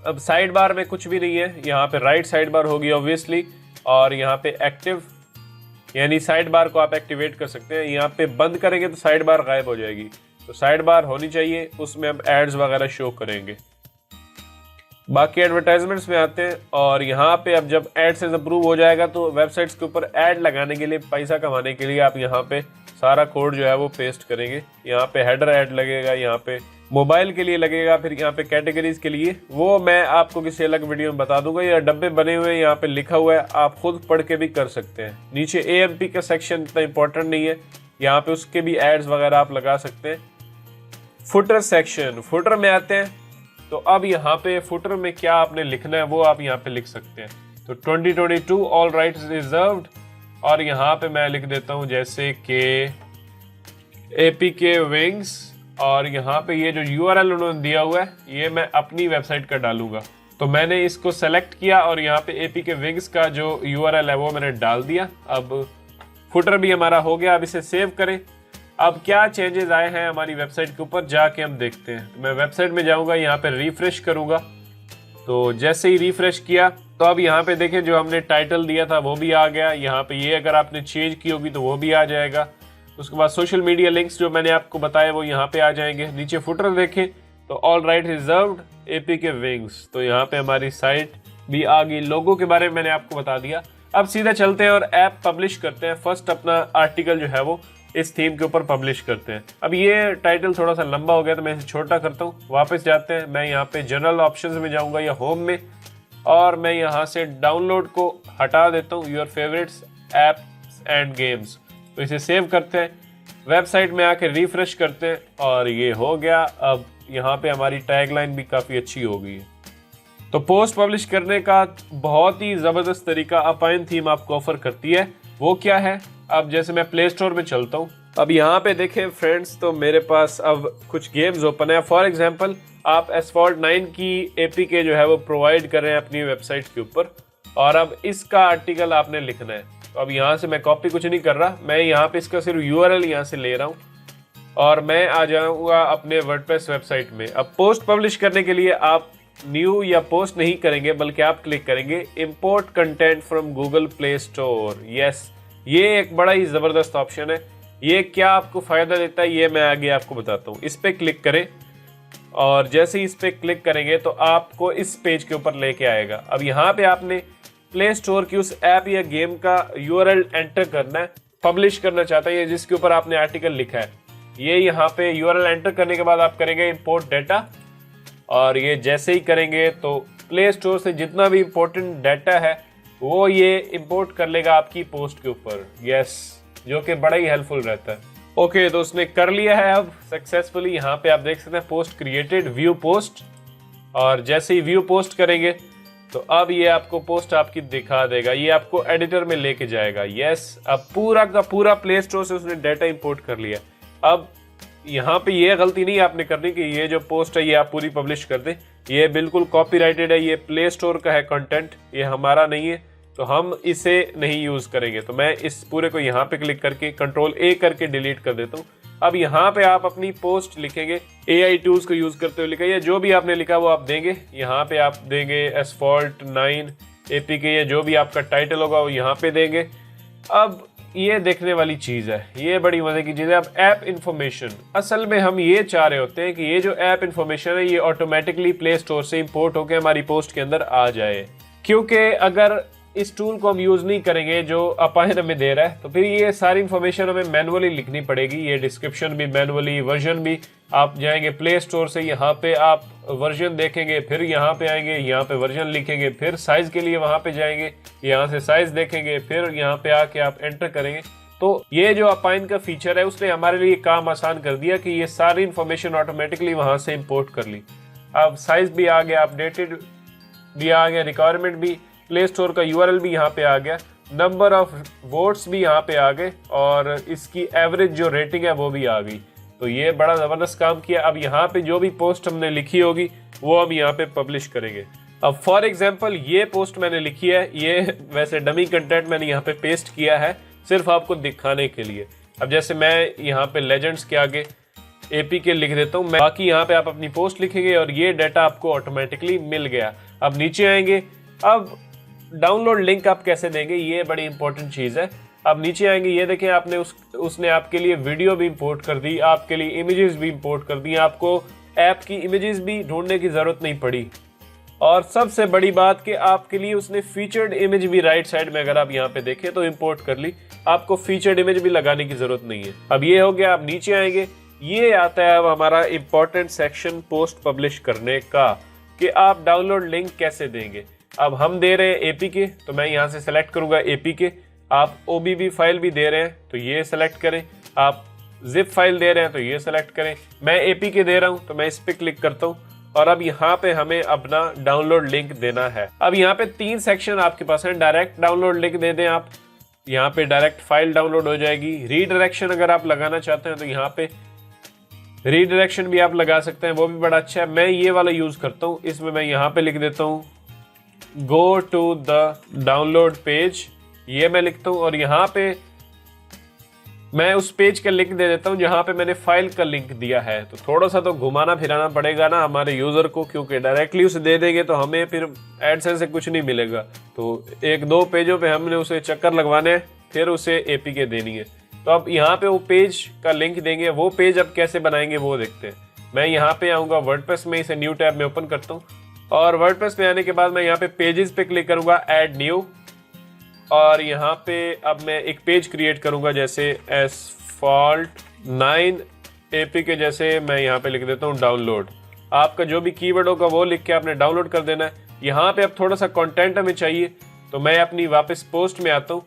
Speaker 1: अब साइड बार में कुछ भी नहीं है, यहाँ पे राइट साइड बार होगी ऑब्वियसली, और यहाँ पे एक्टिव यानी साइड बार को आप एक्टिवेट कर सकते हैं। यहाँ पे बंद करेंगे तो साइड बार गायब हो जाएगी, तो साइड बार होनी चाहिए, उसमें हम एड्स वगैरह शो करेंगे। बाकी एडवर्टाइजमेंट्स में आते हैं, और यहाँ पे अब जब एडसेंस अप्रूव हो जाएगा तो वेबसाइट्स के ऊपर ऐड लगाने के लिए, पैसा कमाने के लिए आप यहाँ पे सारा कोड जो है वो पेस्ट करेंगे। यहाँ पे हेडर ऐड लगेगा, यहाँ पे मोबाइल के लिए लगेगा, फिर यहाँ पे कैटेगरीज के लिए, वो मैं आपको किसी अलग वीडियो में बता दूंगा। ये डब्बे बने हुए हैं, यहाँ पे लिखा हुआ है, आप खुद पढ़ के भी कर सकते हैं। नीचे AMP का सेक्शन इतना इंपॉर्टेंट नहीं है, यहाँ पे उसके भी एड्स वगैरह आप लगा सकते हैं। फुटर सेक्शन, फुटर में आते हैं, तो अब यहाँ पे फुटर में क्या आपने लिखना है वो आप यहाँ पे लिख सकते हैं। तो 2022 ऑल राइट्स रिजर्व्ड, और यहाँ पे मैं लिख देता हूँ जैसे कि APK विंग्स, और यहाँ पे ये जो URL उन्होंने दिया हुआ है ये मैं अपनी वेबसाइट का डालूंगा। तो मैंने इसको सेलेक्ट किया और यहाँ पे APK विंग्स का जो URL है वो मैंने डाल दिया। अब फुटर भी हमारा हो गया, अब इसे सेव करें। अब क्या चेंजेस आए हैं हमारी वेबसाइट के ऊपर जाके हम देखते हैं। तो मैं वेबसाइट में जाऊंगा, यहाँ पे रिफ्रेश करूंगा, तो जैसे ही रिफ्रेश किया तो अब यहाँ पे देखें जो हमने टाइटल दिया था वो भी आ गया। यहाँ पे ये अगर आपने चेंज की होगी तो वो भी आ जाएगा। उसके बाद सोशल मीडिया लिंक्स जो मैंने आपको बताया वो यहाँ पे आ जाएंगे। नीचे फुटर देखें तो all right reserved APK wings, तो यहाँ पे हमारी साइट भी आ गई। लोगों के बारे में मैंने आपको बता दिया। अब सीधा चलते हैं और ऐप पब्लिश करते हैं। फर्स्ट अपना आर्टिकल जो है वो इस थीम के ऊपर पब्लिश करते हैं। अब ये टाइटल थोड़ा सा लंबा हो गया तो मैं इसे छोटा करता हूँ। वापस जाते हैं, मैं यहाँ पे जनरल ऑप्शंस में जाऊँगा या होम में, और मैं यहाँ से डाउनलोड को हटा देता हूँ, your favourites apps and games. तो इसे सेव करते हैं, वेबसाइट में आके रिफ्रेश करते हैं, और ये हो गया। अब यहाँ पे हमारी टैगलाइन भी काफ़ी अच्छी हो गई है। तो पोस्ट पब्लिश करने का बहुत ही ज़बरदस्त तरीका अपाइन थीम आपको ऑफर करती है। वो क्या है? अब जैसे मैं प्ले स्टोर में चलता हूँ, अब यहाँ पे देखें फ्रेंड्स, तो मेरे पास अब कुछ गेम्स ओपन है। फॉर एग्जांपल आप एसफॉल्ट 9 की APK जो है वो प्रोवाइड कर रहे हैं अपनी वेबसाइट के ऊपर, और अब इसका आर्टिकल आपने लिखना है। तो अब यहाँ से मैं कॉपी कुछ नहीं कर रहा, मैं यहाँ पे इसका सिर्फ URL यहाँ से ले रहा हूँ और मैं आ जाऊँगा अपने वर्डप्रेस वेबसाइट में। अब पोस्ट पब्लिश करने के लिए आप न्यू या पोस्ट नहीं करेंगे, बल्कि आप क्लिक करेंगे import content from Google play store. Yes, ये एक बड़ा ही ज़बरदस्त ऑप्शन है। ये क्या आपको फ़ायदा देता है ये मैं आगे आपको बताता हूँ। इस पर क्लिक करें, और जैसे ही इस पर क्लिक करेंगे तो आपको इस पेज के ऊपर लेके आएगा। अब यहाँ पे आपने प्ले स्टोर की उस ऐप या गेम का URL एंटर करना है, पब्लिश करना चाहता है जिसके ऊपर आपने आर्टिकल लिखा है। ये यहाँ पे URL एंटर करने के बाद आप करेंगे इंपोर्ट डाटा, और ये जैसे ही करेंगे तो प्ले स्टोर से जितना भी इंपॉर्टेंट डाटा है वो ये इंपोर्ट कर लेगा आपकी पोस्ट के ऊपर। यस, जो कि बड़ा ही हेल्पफुल रहता है। ओके, तो उसने कर लिया है अब सक्सेसफुली। यहाँ पे आप देख सकते हैं पोस्ट क्रिएटेड, व्यू पोस्ट, और जैसे ही व्यू पोस्ट करेंगे तो अब ये आपको पोस्ट आपकी दिखा देगा, ये आपको एडिटर में लेके जाएगा। यस, अब पूरा का पूरा प्ले स्टोर से उसने डाटा इंपोर्ट कर लिया। अब यहाँ पे ये गलती नहीं आपने करनी कि ये जो पोस्ट है ये आप पूरी पब्लिश कर दें। ये बिल्कुल कॉपीराइटेड है, ये प्ले स्टोर का है कंटेंट, ये हमारा नहीं है, तो हम इसे नहीं यूज़ करेंगे। तो मैं इस पूरे को यहाँ पे क्लिक करके Ctrl+A करके डिलीट कर देता हूँ। अब यहाँ पे आप अपनी पोस्ट लिखेंगे, AI टूल्स को यूज़ करते हुए लिखा, या जो भी आपने लिखा वो आप देंगे। यहाँ पे आप देंगे एसफॉल्ट 9 APK, या जो भी आपका टाइटल होगा वो यहाँ पे देंगे। अब ये देखने वाली चीज़ है, ये बड़ी मज़े की चीज़ है। अब ऐप इन्फॉर्मेशन, असल में हम ये चाह रहे होते हैं कि ये जो ऐप इन्फॉर्मेशन है ये ऑटोमेटिकली प्ले स्टोर से इंपोर्ट होकर हमारी पोस्ट के अंदर आ जाए, क्योंकि अगर इस टूल को हम यूज़ नहीं करेंगे जो अपाइन हमें दे रहा है, तो फिर ये सारी इन्फॉर्मेशन हमें मैनुअली लिखनी पड़ेगी। ये डिस्क्रिप्शन भी मैनुअली, वर्जन भी। आप जाएंगे प्ले स्टोर से, यहाँ पे आप वर्जन देखेंगे, फिर यहाँ पे आएंगे, यहाँ पे वर्जन लिखेंगे, फिर साइज़ के लिए वहाँ पे जाएंगे, यहाँ से साइज़ देखेंगे, फिर यहाँ पे आके आप एंटर करेंगे। तो ये जो अपाइन का फीचर है उसने हमारे लिए काम आसान कर दिया कि ये सारी इन्फॉर्मेशन ऑटोमेटिकली वहाँ से इम्पोर्ट कर ली। अब साइज़ भी आ गया, अपडेटेड भी आ गया, रिक्वायरमेंट भी, प्ले स्टोर का URL भी यहाँ पे आ गया, नंबर ऑफ वोट्स भी यहाँ पे आ गए, और इसकी एवरेज जो रेटिंग है वो भी आ गई। तो ये बड़ा ज़बरदस्त काम किया। अब यहाँ पे जो भी पोस्ट हमने लिखी होगी वो हम यहाँ पे पब्लिश करेंगे। अब फॉर एग्जांपल ये पोस्ट मैंने लिखी है, ये वैसे डमी कंटेंट मैंने यहाँ पे पेस्ट किया है सिर्फ आपको दिखाने के लिए। अब जैसे मैं यहाँ पे लेजेंड्स के आगे APK लिख देता हूँ, मैं बाकी यहाँ पे आप अपनी पोस्ट लिखेंगे और ये डाटा आपको ऑटोमेटिकली मिल गया। अब नीचे आएंगे, अब डाउनलोड लिंक आप कैसे देंगे, ये बड़ी इंपॉर्टेंट चीज़ है। अब नीचे आएंगे, ये देखें आपने उसने आपके लिए वीडियो भी इंपोर्ट कर दी, आपके लिए इमेजेस भी इंपोर्ट कर दी, आपको ऐप की इमेजेस भी ढूंढने की ज़रूरत नहीं पड़ी। और सबसे बड़ी बात कि आपके लिए उसने फीचर्ड इमेज भी राइट साइड में अगर आप यहाँ पे देखें तो इंपोर्ट कर ली, आपको फीचर्ड इमेज भी लगाने की ज़रूरत नहीं है। अब ये हो गया। अब नीचे आएंगे, ये आता है अब हमारा इंपॉर्टेंट सेक्शन पोस्ट पब्लिश करने का कि आप डाउनलोड लिंक कैसे देंगे। अब हम दे रहे हैं APK, तो मैं यहाँ से सेलेक्ट करूँगा APK। आप OBB फाइल भी दे रहे हैं तो ये सेलेक्ट करें, आप जिप फाइल दे रहे हैं तो ये सेलेक्ट करें। मैं APK दे रहा हूँ तो मैं इस पर क्लिक करता हूँ और अब यहाँ पे हमें अपना डाउनलोड लिंक देना है। अब यहाँ पे 3 सेक्शन आपके पास है। डायरेक्ट डाउनलोड लिंक दे दें आप, यहाँ पे डायरेक्ट फाइल डाउनलोड हो जाएगी। रीडायरेक्शन अगर आप लगाना चाहते हैं तो यहाँ पे रीडायरेक्शन भी आप लगा सकते हैं, वो भी बड़ा अच्छा है। मैं ये वाला यूज करता हूँ, इसमें मैं यहाँ पे लिख देता हूँ go to the download page, ये मैं लिखता हूँ और यहाँ पे मैं उस पेज का लिंक दे देता हूँ जहाँ पे मैंने फाइल का लिंक दिया है। तो थोड़ा सा तो घुमाना फिराना पड़ेगा ना हमारे यूज़र को, क्योंकि डायरेक्टली उसे दे देंगे तो हमें फिर एडसेंस से कुछ नहीं मिलेगा। तो 1-2 पेजों पे हमने उसे चक्कर लगवाने हैं, फिर उसे APK देनी है। तो अब यहाँ पे वो पेज का लिंक देंगे। वो पेज अब कैसे बनाएंगे वो देखते हैं। मैं यहाँ पे आऊँगा वर्डप्रेस में, इसे न्यू टैब में ओपन करता हूँ और वर्डप्रेस में आने के बाद मैं यहाँ पे पेजेस पे क्लिक करूँगा, ऐड न्यू, और यहाँ पे अब मैं एक पेज क्रिएट करूँगा जैसे एसफॉल्ट 9 APK, जैसे मैं यहाँ पे लिख देता हूँ डाउनलोड। आपका जो भी कीवर्ड होगा वो लिख के आपने डाउनलोड कर देना है। यहाँ पे अब थोड़ा सा कंटेंट हमें चाहिए, तो मैं अपनी वापस पोस्ट में आता हूँ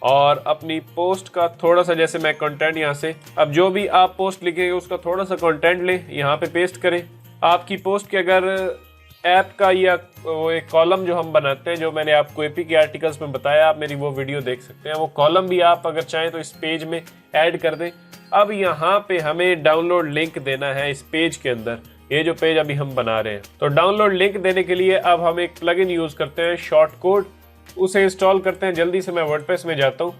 Speaker 1: और अपनी पोस्ट का थोड़ा सा, जैसे मैं कंटेंट यहाँ से, अब जो भी आप पोस्ट लिखेंगे उसका थोड़ा सा कंटेंट लें, यहाँ पे पेस्ट करें। आपकी पोस्ट के अगर ऐप का या वो एक कॉलम जो हम बनाते हैं, जो मैंने आपको APK आर्टिकल्स में बताया, आप मेरी वो वीडियो देख सकते हैं, वो कॉलम भी आप अगर चाहें तो इस पेज में ऐड कर दें। अब यहाँ पे हमें डाउनलोड लिंक देना है इस पेज के अंदर, ये जो पेज अभी हम बना रहे हैं। तो डाउनलोड लिंक देने के लिए अब हम एक प्लगइन यूज करते हैं शॉर्टकोड, उसे इंस्टॉल करते हैं। जल्दी से मैं वर्डप्रेस में जाता हूँ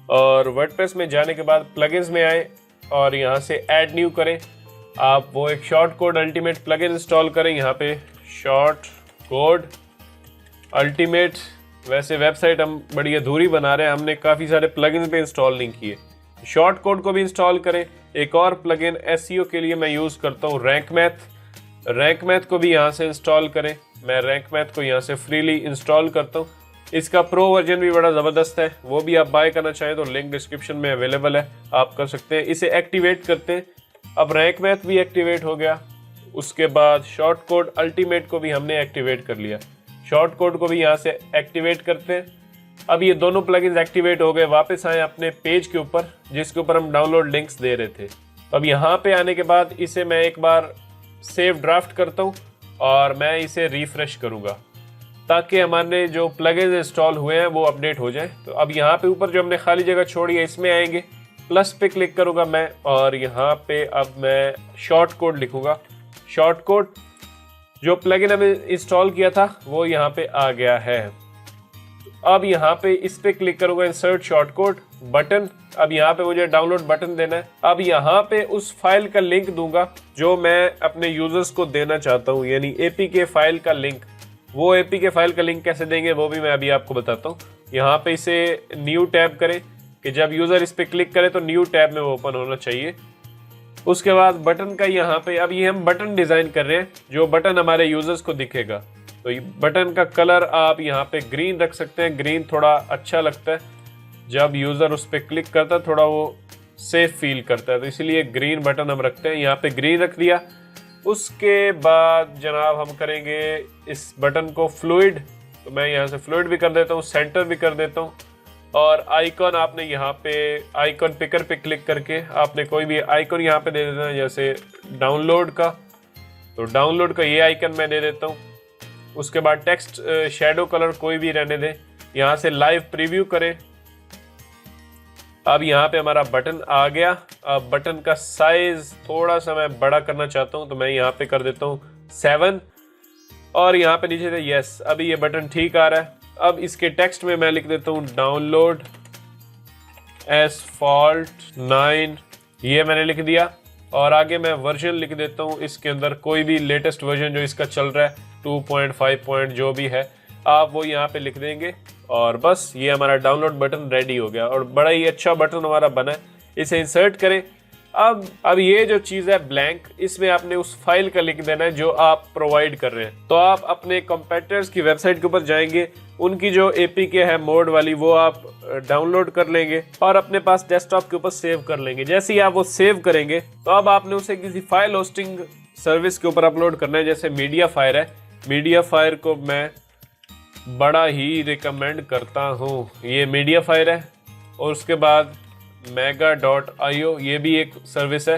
Speaker 1: और वर्डप्रेस में जाने के बाद प्लगइन्स में आए और यहाँ से ऐड न्यू करें। आप वो एक शॉर्टकोड अल्टीमेट प्लगइन इंस्टॉल करें, यहाँ पे शॉर्ट कोड अल्टीमेट। वैसे वेबसाइट हम बड़ी अधूरी बना रहे हैं, हमने काफ़ी सारे प्लगइन्स पे इंस्टॉल नहीं किए। शॉर्ट कोड को भी इंस्टॉल करें। एक और प्लगइन SEO के लिए मैं यूज़ करता हूँ रैंक मैथ को भी यहाँ से इंस्टॉल करें। मैं रैंक मैथ को यहाँ से फ्रीली इंस्टॉल करता हूँ। इसका प्रो वर्जन भी बड़ा ज़बरदस्त है, वो भी आप बाय करना चाहें तो लिंक डिस्क्रिप्शन में अवेलेबल है, आप कर सकते हैं। इसे एक्टिवेट करते हैं। अब रैंक मैथ भी एक्टिवेट हो गया। उसके बाद शॉर्ट कोड अल्टीमेट को भी हमने एक्टिवेट कर लिया। शॉर्ट कोड को भी यहाँ से एक्टिवेट करते हैं। अब ये दोनों प्लगइन्स एक्टिवेट हो गए। वापस आए अपने पेज के ऊपर जिसके ऊपर हम डाउनलोड लिंक्स दे रहे थे। अब यहाँ पे आने के बाद इसे मैं एक बार सेव ड्राफ्ट करता हूँ और मैं इसे रिफ्रेश करूँगा ताकि हमारे जो प्लगइन्स इंस्टॉल हुए हैं वो अपडेट हो जाए। तो अब यहाँ पे ऊपर जो हमने खाली जगह छोड़ी है इसमें आएंगे, प्लस पे क्लिक करूँगा मैं और यहाँ पे अब मैं शॉर्ट कोड लिखूँगा। शॉर्ट कोड जो प्लगइन हमने इंस्टॉल किया था वो यहाँ पे आ गया है। अब यहाँ पे इस पे क्लिक करूँगा, इंसर्ट शॉर्ट कोड बटन। अब यहाँ पे मुझे डाउनलोड बटन देना है। अब यहाँ पे उस फाइल का लिंक दूंगा जो मैं अपने यूजर्स को देना चाहता हूँ, यानी APK फाइल का लिंक। वो APK फाइल का लिंक कैसे देंगे वो भी मैं अभी आपको बताता हूँ। यहाँ पे इसे न्यू टैब करें कि जब यूजर इस पे क्लिक करे तो न्यू टैब में वो ओपन होना चाहिए। उसके बाद बटन का यहाँ पे, अब ये हम बटन डिजाइन कर रहे हैं जो बटन हमारे यूजर्स को दिखेगा। तो बटन का कलर आप यहाँ पे ग्रीन रख सकते हैं। ग्रीन थोड़ा अच्छा लगता है, जब यूजर उस पर क्लिक करता है थोड़ा वो सेफ फील करता है, तो इसीलिए ग्रीन बटन हम रखते हैं। यहाँ पे ग्रीन रख दिया। उसके बाद जनाब हम करेंगे इस बटन को फ्लूइड, तो मैं यहाँ से फ्लूइड भी कर देता हूँ, सेंटर भी कर देता हूँ। और आइकॉन आपने यहाँ पे आइकॉन पिकर पे क्लिक करके आपने कोई भी आइकॉन यहाँ पे दे देना है, जैसे डाउनलोड का, तो डाउनलोड का ये आइकन मैं दे देता हूँ। उसके बाद टेक्स्ट शेडो कलर कोई भी रहने दें। यहाँ से लाइव प्रीव्यू करें। अब यहाँ पे हमारा बटन आ गया। अब बटन का साइज थोड़ा सा मैं बड़ा करना चाहता हूँ, तो मैं यहाँ पे कर देता हूँ 7। और यहाँ पे नीचे से यस, अभी ये बटन ठीक आ रहा है। अब इसके टेक्स्ट में मैं लिख देता हूँ डाउनलोड एसफॉल्ट 9, ये मैंने लिख दिया। और आगे मैं वर्जन लिख देता हूँ, इसके अंदर कोई भी लेटेस्ट वर्जन जो इसका चल रहा है 2.5 पॉइंट जो भी है आप वो यहाँ पे लिख देंगे। और बस ये हमारा डाउनलोड बटन रेडी हो गया और बड़ा ही अच्छा बटन हमारा बना है। इसे इंसर्ट करें। अब ये जो चीज़ है ब्लैंक, इसमें आपने उस फाइल का लिख देना है जो आप प्रोवाइड कर रहे हैं। तो आप अपने कंपेटिटर्स की वेबसाइट के ऊपर जाएंगे, उनकी जो एपीके है मोड वाली वो आप डाउनलोड कर लेंगे और अपने पास डेस्कटॉप के ऊपर सेव कर लेंगे। जैसे ही आप वो सेव करेंगे तो अब आपने उसे किसी फाइल होस्टिंग सर्विस के ऊपर अपलोड करना है। जैसे मीडिया फायर है, मीडिया फायर को मैं बड़ा ही रिकमेंड करता हूँ। ये मीडिया फायर है और उसके बाद mega.io, ये भी एक सर्विस है।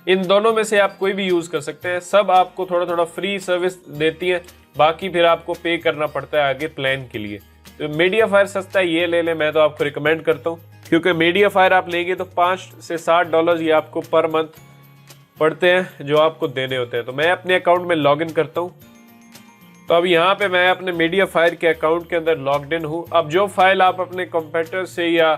Speaker 1: इन दोनों में से आप कोई भी यूज़ कर सकते हैं। सब आपको थोड़ा थोड़ा फ्री सर्विस देती हैं, बाकी फिर आपको पे करना पड़ता है आगे प्लान के लिए। तो मीडिया फायर सस्ता है, ये ले लें, मैं तो आपको रिकमेंड करता हूँ। क्योंकि मीडिया फायर आप लेंगे तो $5 से $7 ये आपको पर मंथ पड़ते हैं जो आपको देने होते हैं। तो मैं अपने अकाउंट में लॉगिन करता हूँ। तो अब यहाँ पे मैं अपने मीडिया फायर के अकाउंट के अंदर लॉग्ड इन हूँ। अब जो फाइल आप अपने कंप्यूटर से या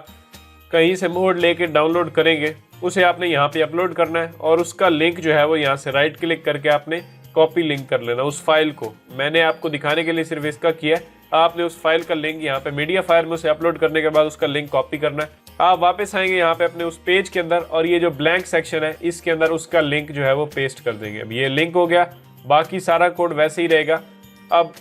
Speaker 1: कहीं से मोड लेके डाउनलोड करेंगे उसे आपने यहाँ पे अपलोड करना है और उसका लिंक जो है वो यहाँ से राइट क्लिक करके आपने कॉपी लिंक कर लेना उस फाइल को। मैंने आपको दिखाने के लिए सिर्फ इसका किया है। आपने उस फाइल का लिंक यहाँ पे मीडिया फायर में उसे अपलोड करने के बाद उसका लिंक कॉपी करना है। आप वापस आएंगे यहाँ पे अपने उस पेज के अंदर और ये जो ब्लैंक सेक्शन है इसके अंदर उसका लिंक जो है वो पेस्ट कर देंगे। अब ये लिंक हो गया, बाकी सारा कोड वैसे ही रहेगा। अब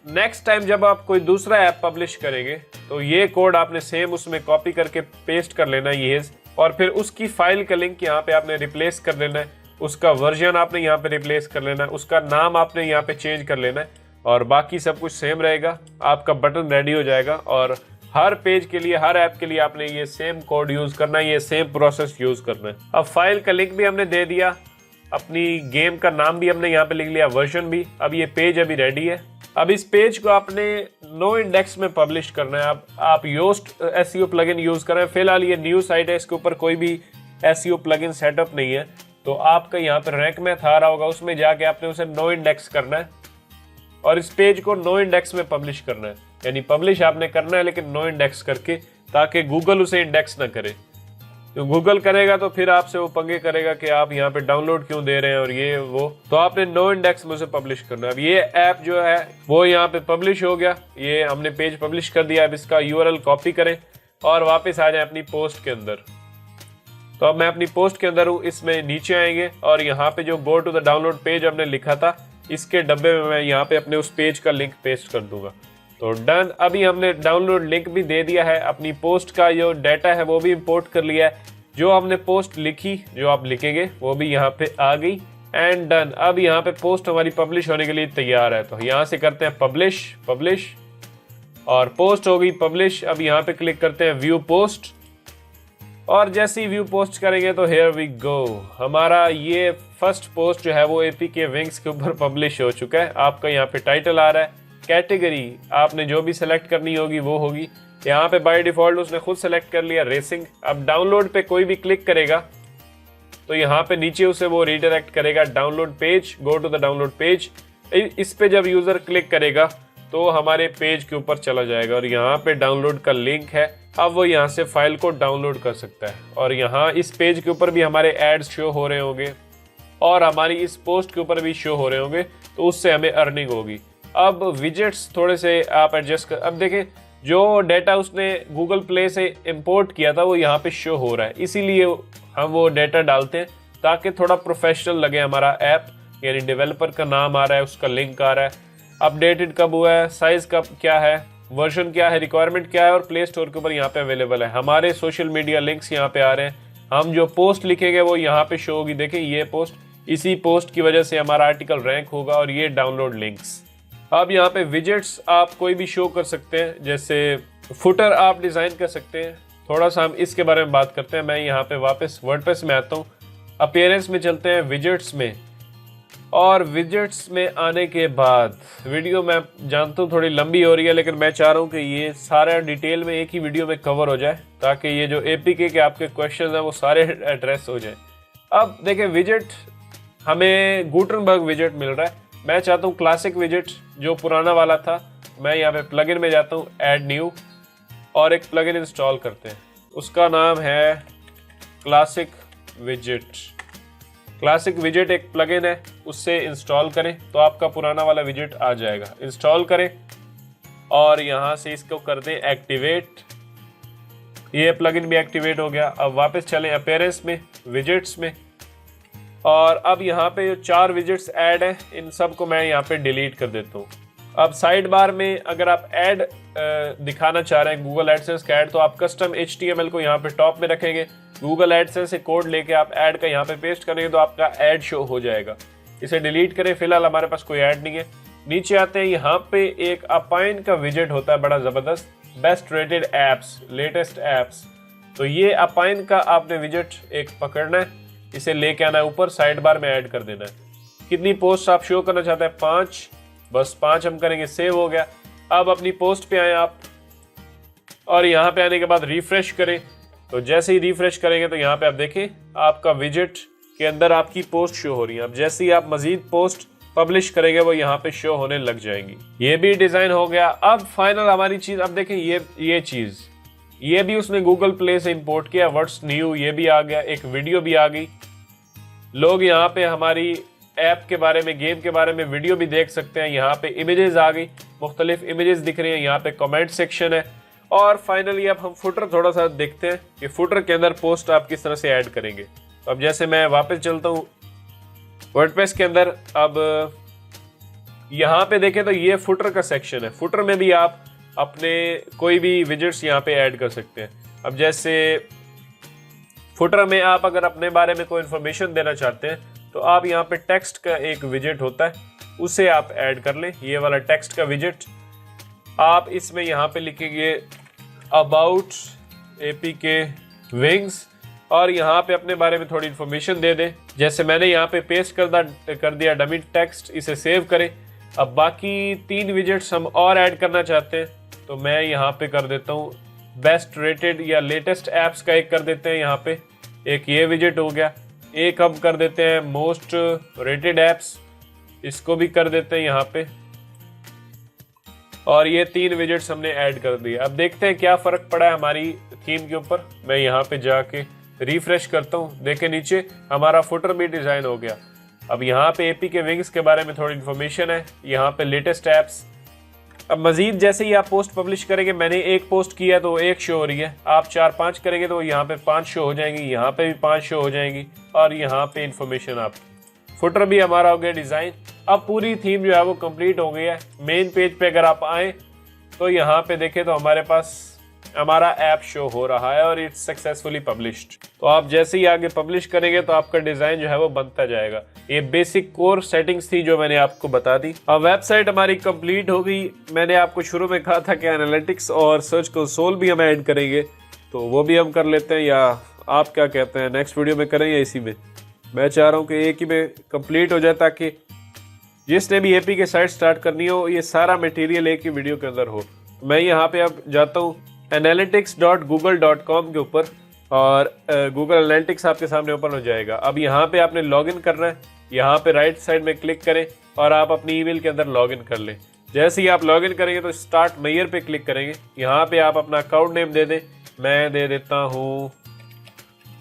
Speaker 1: नेक्स्ट टाइम जब आप कोई दूसरा ऐप पब्लिश करेंगे तो ये कोड आपने सेम उसमें कॉपी करके पेस्ट कर लेना है ये, और फिर उसकी फाइल का लिंक यहाँ पे आपने रिप्लेस कर लेना है, उसका वर्जन आपने यहाँ पे रिप्लेस कर लेना है, उसका नाम आपने यहाँ पे चेंज कर लेना है और बाकी सब कुछ सेम रहेगा। आपका बटन रेडी हो जाएगा और हर पेज के लिए, हर ऐप के लिए आपने ये सेम कोड यूज करना है, ये सेम प्रोसेस यूज करना है। अब फाइल का लिंक भी हमने दे दिया, अपनी गेम का नाम भी हमने यहाँ पे लिख लिया, वर्जन भी। अब ये पेज अभी रेडी है। अब इस पेज को आपने नो इंडेक्स में पब्लिश करना है। आप योस्ट एसईओ प्लगइन यूज कर रहे हैं। फिलहाल ये न्यू साइट है, इसके ऊपर कोई भी एसईओ प्लगइन सेटअप नहीं है। तो आपका यहाँ पर रैंक मैथ आ रहा होगा, उसमें जाके आपने उसे नो इंडेक्स करना है और इस पेज को नो इंडेक्स में पब्लिश करना है। यानी पब्लिश आपने करना है लेकिन नो इंडेक्स करके, ताकि गूगल उसे इंडेक्स ना करे। तो गूगल करेगा तो फिर आपसे वो पंगे करेगा कि आप यहाँ पे डाउनलोड क्यों दे रहे हैं और ये वो। तो आपने नो इंडेक्स में उसे पब्लिश करना है। अब ये ऐप जो है वो यहाँ पे पब्लिश हो गया, ये हमने पेज पब्लिश कर दिया। अब इसका यूआरएल कॉपी करें और वापस आ जाए अपनी पोस्ट के अंदर। तो अब मैं अपनी पोस्ट के अंदर हूँ, इसमें नीचे आएंगे और यहाँ पे जो go to the download page हमने लिखा था, इसके डब्बे में मैं यहाँ पे अपने उस पेज का लिंक पेस्ट कर दूंगा। तो डन। अभी हमने डाउनलोड लिंक भी दे दिया है, अपनी पोस्ट का जो डाटा है वो भी इंपोर्ट कर लिया है, जो हमने पोस्ट लिखी, जो आप लिखेंगे वो भी यहाँ पे आ गई एंड डन। अब यहाँ पे पोस्ट हमारी पब्लिश होने के लिए तैयार है। तो यहाँ से करते हैं पब्लिश, पब्लिश और पोस्ट हो गई पब्लिश। अब यहाँ पे क्लिक करते हैं व्यू पोस्ट और जैसे ही व्यू पोस्ट करेंगे तो हेयर वी गो, हमारा ये फर्स्ट पोस्ट जो है वो एपीके विंग्स के ऊपर पब्लिश हो चुका है। आपका यहाँ पे टाइटल आ रहा है, कैटेगरी आपने जो भी सेलेक्ट करनी होगी वो होगी। यहाँ पे बाय डिफॉल्ट उसने खुद सेलेक्ट कर लिया रेसिंग। अब डाउनलोड पे कोई भी क्लिक करेगा तो यहाँ पे नीचे उसे वो रीडायरेक्ट करेगा download page, go to the download page. इस पे जब यूजर क्लिक करेगा तो हमारे पेज के ऊपर चला जाएगा और यहाँ पे डाउनलोड का लिंक है। अब वो यहाँ से फाइल को डाउनलोड कर सकता है और यहाँ इस पेज के ऊपर भी हमारे एड्स शो हो रहे होंगे और हमारी इस पोस्ट के ऊपर भी शो हो रहे होंगे, तो उससे हमें अर्निंग होगी। अब विजेट्स थोड़े से आप एडजस्ट कर, अब देखें जो डेटा उसने गूगल प्ले से इंपोर्ट किया था वो यहाँ पे शो हो रहा है, इसीलिए हम वो डेटा डालते हैं ताकि थोड़ा प्रोफेशनल लगे हमारा ऐप। यानी डेवलपर का नाम आ रहा है, उसका लिंक आ रहा है, अपडेटेड कब हुआ है, साइज कब क्या है, वर्जन क्या है, रिक्वायरमेंट क्या है और प्ले स्टोर के ऊपर यहाँ पे अवेलेबल है। हमारे सोशल मीडिया लिंक्स यहाँ पे आ रहे हैं, हम जो पोस्ट लिखेंगे वो यहाँ पे शो होगी। देखिए ये पोस्ट, इसी पोस्ट की वजह से हमारा आर्टिकल रैंक होगा और ये डाउनलोड लिंक्स। अब यहाँ पे विजेट्स आप कोई भी शो कर सकते हैं, जैसे फुटर आप डिज़ाइन कर सकते हैं। थोड़ा सा हम इसके बारे में बात करते हैं। मैं यहाँ पे वापस वर्डप्रेस में आता हूँ, अपीयरेंस में चलते हैं, विजेट्स में। और विजेट्स में आने के बाद वीडियो मैं जानता हूँ थोड़ी लंबी हो रही है, लेकिन मैं चाह रहा हूँ कि ये सारा डिटेल में एक ही वीडियो में कवर हो जाए ताकि ये जो एपीके के आपके क्वेश्चन हैं वो सारे एड्रेस हो जाए। अब देखिए विजेट, हमें गुटनबर्ग विजेट मिल रहा है। मैं चाहता हूँ क्लासिक विजेट जो पुराना वाला था, मैं यहाँ पे प्लगइन में जाता हूँ, ऐड न्यू, और एक प्लगइन इंस्टॉल करते हैं। उसका नाम है क्लासिक विजेट। क्लासिक विजेट एक प्लगइन है, उससे इंस्टॉल करें तो आपका पुराना वाला विजेट आ जाएगा। इंस्टॉल करें और यहाँ से इसको कर दें एक्टिवेट। ये प्लगइन भी एक्टिवेट हो गया। अब वापस चलें अपीयरेंस में, विजेट्स में, और अब यहाँ पे जो 4 विजेट्स ऐड हैं इन सब को मैं यहाँ पे डिलीट कर देता हूँ। अब साइड बार में अगर आप ऐड दिखाना चाह रहे हैं गूगल एडसेंस का ऐड, तो आप कस्टम HTML को यहाँ पे टॉप में रखेंगे, गूगल एडसेंस से कोड लेके आप ऐड का यहाँ पे पेस्ट करेंगे तो आपका ऐड शो हो जाएगा। इसे डिलीट करें, फिलहाल हमारे पास कोई ऐड नहीं है। नीचे आते हैं, यहाँ पे एक अपाइन का विजेट होता है बड़ा जबरदस्त, best rated apps, latest apps. तो ये अपाइन का आपने विजेट एक पकड़ना है, इसे लेके आना है ऊपर, साइड बार में ऐड कर देना है। कितनी पोस्ट आप शो करना चाहते हैं? 5, बस 5 हम करेंगे, सेव हो गया। अब अपनी पोस्ट पे आए आप, और यहाँ पे आने के बाद रिफ्रेश करें। तो जैसे ही रिफ्रेश करेंगे तो यहाँ पे आप देखें आपका विजेट के अंदर आपकी पोस्ट शो हो रही है। अब जैसे ही आप मजीद पोस्ट पब्लिश करेंगे वो यहाँ पे शो होने लग जाएंगी। ये भी डिजाइन हो गया। अब फाइनल हमारी चीज, अब देखें ये चीज, ये भी उसने गूगल प्ले से इंपोर्ट किया, व्हाट्स न्यू ये भी आ गया, एक वीडियो भी आ गई। लोग यहाँ पे हमारी ऐप के बारे में, गेम के बारे में वीडियो भी देख सकते हैं। यहाँ पे इमेजेस आ गई, मुख्तलिफ इमेजेस दिख रही हैं। यहाँ पे कमेंट सेक्शन है। और फाइनली अब हम फुटर थोड़ा सा देखते हैं कि फुटर के अंदर पोस्ट आप किस तरह से ऐड करेंगे। तो अब जैसे मैं वापस चलता हूँ वर्डप्रेस के अंदर, अब यहाँ पे देखें तो ये फुटर का सेक्शन है। फुटर में भी आप अपने कोई भी विजेट्स यहाँ पे ऐड कर सकते हैं। अब जैसे फुटर में आप अगर अपने बारे में कोई इन्फॉर्मेशन देना चाहते हैं तो आप यहाँ पे टेक्स्ट का एक विजेट होता है, उसे आप ऐड कर लें। ये वाला टेक्स्ट का विजेट आप इसमें यहाँ पे लिखेंगे अबाउट APK विंग्स, और यहाँ पे अपने बारे में थोड़ी इन्फॉर्मेशन दे दें। जैसे मैंने यहाँ पे पेस्ट कर दिया डमी टेक्स्ट, इसे सेव करें। अब बाकी 3 विजेट्स हम और ऐड करना चाहते हैं, तो मैं यहाँ पे कर देता हूँ बेस्ट रेटेड या लेटेस्ट एप्स का एक कर देते हैं। यहाँ पे एक ये विजेट हो गया, एक हम कर देते हैं मोस्ट रेटेड एप्स, इसको भी कर देते हैं यहाँ पे, और ये 3 विजेट्स हमने ऐड कर दिए। अब देखते हैं क्या फर्क पड़ा है हमारी थीम के ऊपर। मैं यहाँ पे जाके रिफ्रेश करता हूँ, देखें नीचे हमारा फुटर भी डिजाइन हो गया। अब यहाँ पे APK विंग्स के बारे में थोड़ी इन्फॉर्मेशन है, यहाँ पे लेटेस्ट एप्स। अब मजीद जैसे ही आप पोस्ट पब्लिश करेंगे, मैंने एक पोस्ट किया तो 1 शो हो रही है, आप 4-5 करेंगे तो यहाँ पे 5 शो हो जाएंगी, यहाँ पे भी 5 शो हो जाएंगी, और यहाँ पे इन्फॉर्मेशन आप। फुटर भी हमारा हो गया डिजाइन। अब पूरी थीम जो है वो कंप्लीट हो गई है। मेन पेज पे अगर आप आए तो यहाँ पे देखें तो हमारे पास हमारा ऐप शो हो रहा है और इट्स सक्सेसफुली पब्लिश्ड। तो आप जैसे ही आगे पब्लिश करेंगे तो आपका डिजाइन जो है वो बनता जाएगा। ये बेसिक कोर सेटिंग्स थी जो मैंने आपको बता दी। अब वेबसाइट हमारी कंप्लीट हो गई। मैंने आपको शुरू में कहा था कि एनालिटिक्स और सर्च कंसोल भी हम ऐड करेंगे, तो वो भी हम कर लेते हैं, या आप क्या कहते हैं नेक्स्ट वीडियो में करें या इसी में? मैं चाह रहा हूँ कि एक ही में कंप्लीट हो जाए ताकि जिसने भी APK साइट स्टार्ट करनी हो ये सारा मटेरियल एक ही वीडियो के अंदर हो। मैं यहाँ पे अब जाता हूँ analytics.google.com के ऊपर, और गूगल एनालिटिक्स आपके सामने ओपन हो जाएगा। अब यहाँ पे आपने लॉगिन करना है, यहाँ पे राइट साइड में क्लिक करें और आप अपनी ईमेल के अंदर लॉगिन कर लें। जैसे ही आप लॉगिन करेंगे तो स्टार्ट मेयर पे क्लिक करेंगे। यहाँ पे आप अपना अकाउंट नेम दे दें, मैं दे देता हूँ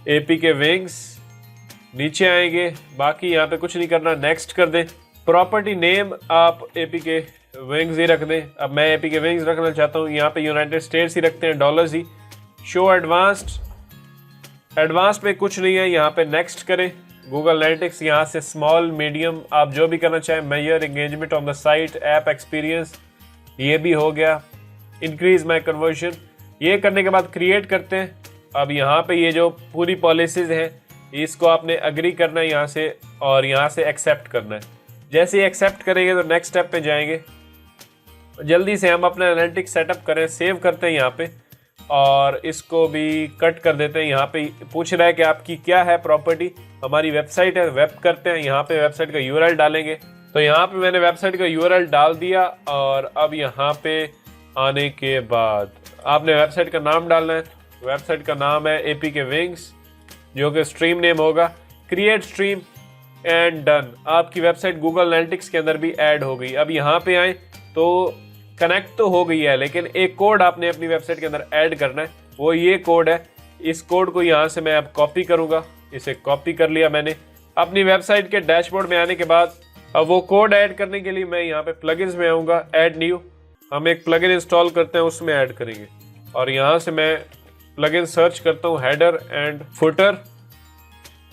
Speaker 1: APK विंग्स। नीचे आएंगे, बाकी यहाँ पे कुछ नहीं करना, नेक्स्ट कर दें। प्रॉपर्टी नेम आप APK विंग्स ही रख दें। अब मैं APK विंग्स रखना चाहता हूँ, यहाँ पे यूनाइटेड स्टेट्स ही रखते हैं, डॉलर्स ही। शो एडवांस्ड में कुछ नहीं है, यहाँ पे नेक्स्ट करें। गूगल एनालिटिक्स यहाँ से स्मॉल मीडियम आप जो भी करना चाहें। Major engagement on the site, app experience, ये भी हो गया। इंक्रीज माई कन्वर्जन, ये करने के बाद क्रिएट करते हैं। अब यहाँ पे ये जो पूरी पॉलिसीज हैं इसको आपने अग्री करना है यहाँ से, और यहाँ से एक्सेप्ट करना है। जैसे ही एक्सेप्ट करेंगे तो नेक्स्ट स्टेप पे जाएंगे। जल्दी से हम अपना एनालिटिक्स सेटअप करें, सेव करते हैं यहाँ पे, और इसको भी कट कर देते हैं। यहाँ पे पूछ रहा है कि आपकी क्या है प्रॉपर्टी, हमारी वेबसाइट है, वेब करते हैं। यहाँ पे वेबसाइट का URL डालेंगे, तो यहाँ पे मैंने वेबसाइट का URL डाल दिया। और अब यहाँ पे आने के बाद आपने वेबसाइट का नाम डालना है। वेबसाइट का नाम है APK विंग्स, जो कि स्ट्रीम नेम होगा। क्रिएट स्ट्रीम, एंड डन, आपकी वेबसाइट गूगल एनालिटिक्स के अंदर भी ऐड हो गई। अब यहाँ पे आए तो कनेक्ट तो हो गई है, लेकिन एक कोड आपने अपनी वेबसाइट के अंदर ऐड करना है, वो ये कोड है। इस कोड को यहाँ से मैं अब कॉपी करूँगा, इसे कॉपी कर लिया मैंने। अपनी वेबसाइट के डैशबोर्ड में आने के बाद अब वो कोड ऐड करने के लिए मैं यहाँ पे प्लगइन्स में आऊँगा, ऐड न्यू, हम एक प्लगइन इंस्टॉल करते हैं उसमें ऐड करेंगे। और यहाँ से मैं प्लगइन सर्च करता हूँ हेडर एंड फुटर।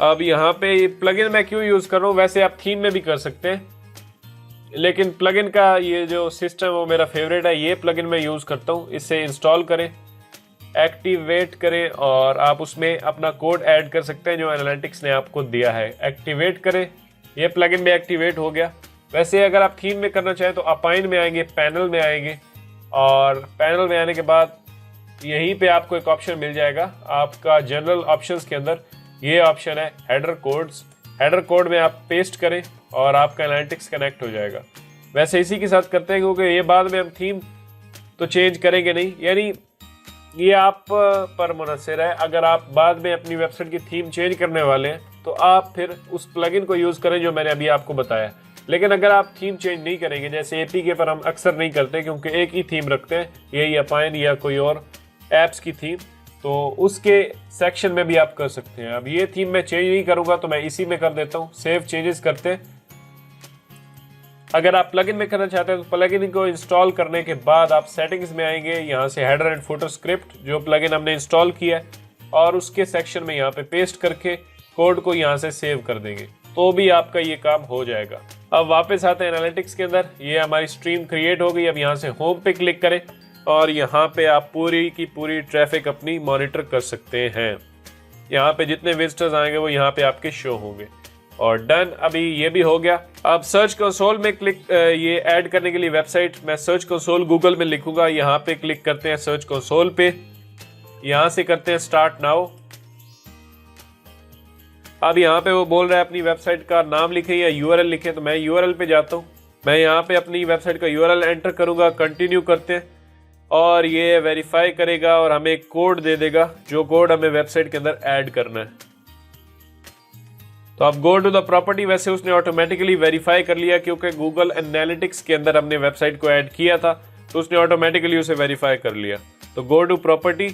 Speaker 1: अब यहाँ पे प्लगइन मैं क्यों यूज़ कर रहा हूँ, वैसे आप थीम में भी कर सकते हैं, लेकिन प्लगइन का ये जो सिस्टम वो मेरा फेवरेट है, ये प्लगइन मैं यूज़ करता हूँ। इसे इंस्टॉल करें, एक्टिवेट करें और आप उसमें अपना कोड ऐड कर सकते हैं जो एनालिटिक्स ने आपको दिया है। एक्टिवेट करें, ये प्लगइन भी एक्टिवेट हो गया। वैसे अगर आप थीम में करना चाहें तो अपाइन में आएंगे, पैनल में आएंगे और पैनल में आने के बाद यहीं पे आपको एक ऑप्शन मिल जाएगा आपका जनरल ऑप्शंस के अंदर, ये ऑप्शन है हेडर कोड्स। हेडर कोड में आप पेस्ट करें और आपका एनालिटिक्स कनेक्ट हो जाएगा। वैसे इसी के साथ करते हैं क्योंकि ये बाद में हम थीम तो चेंज करेंगे नहीं, यानी ये आप पर मुनहसर है। अगर आप बाद में अपनी वेबसाइट की थीम चेंज करने वाले हैं तो आप फिर उस प्लगइन को यूज़ करें जो मैंने अभी आपको बताया। लेकिन अगर आप थीम चेंज नहीं करेंगे, जैसे एपीके पर हम अक्सर नहीं करते क्योंकि एक ही थीम रखते हैं, यही अपाइन या कोई और ऐप्स की थीम, तो उसके सेक्शन में भी आप कर सकते हैं। अब ये थीम मैं चेंज नहीं करूँगा तो मैं इसी में कर देता हूँ, सेव चेंजेस करते हैं। अगर आप प्लगइन में करना चाहते हैं तो प्लगइन को इंस्टॉल करने के बाद आप सेटिंग्स में आएंगे, यहाँ से हेडर एंड फुटर स्क्रिप्ट जो प्लगइन हमने इंस्टॉल किया है और उसके सेक्शन में यहाँ पे पेस्ट करके कोड को यहाँ से सेव कर देंगे, तो भी आपका ये काम हो जाएगा। अब वापस आते हैं एनालिटिक्स के अंदर, ये हमारी स्ट्रीम क्रिएट हो गई। अब यहाँ से होम पे क्लिक करें और यहाँ पे आप पूरी की पूरी ट्रैफिक अपनी मॉनिटर कर सकते हैं। यहाँ पे जितने विजिटर्स आएंगे वो यहाँ पे आपके शो होंगे और डन, अभी ये भी हो गया। अब सर्च कंसोल में क्लिक, ये ऐड करने के लिए वेबसाइट, मैं सर्च कंसोल गूगल में लिखूंगा, यहाँ पे क्लिक करते हैं सर्च कंसोल पे, यहाँ से करते हैं स्टार्ट नाउ। अब यहाँ पे वो बोल रहा है अपनी वेबसाइट का नाम लिखें या यूआरएल लिखें, तो मैं यूआरएल पे जाता हूँ। मैं यहाँ पे अपनी वेबसाइट का यूआरएल एंटर करूंगा, कंटिन्यू करते हैं और ये वेरीफाई करेगा और हमें एक कोड दे देगा जो कोड हमें वेबसाइट के अंदर ऐड करना है। तो अब गो टू द प्रॉपर्टी, वैसे उसने ऑटोमेटिकली वेरीफाई कर लिया क्योंकि गूगल एनालिटिक्स के अंदर हमने वेबसाइट को ऐड किया था, तो उसने ऑटोमेटिकली उसे वेरीफाई कर लिया। तो गो टू प्रॉपर्टी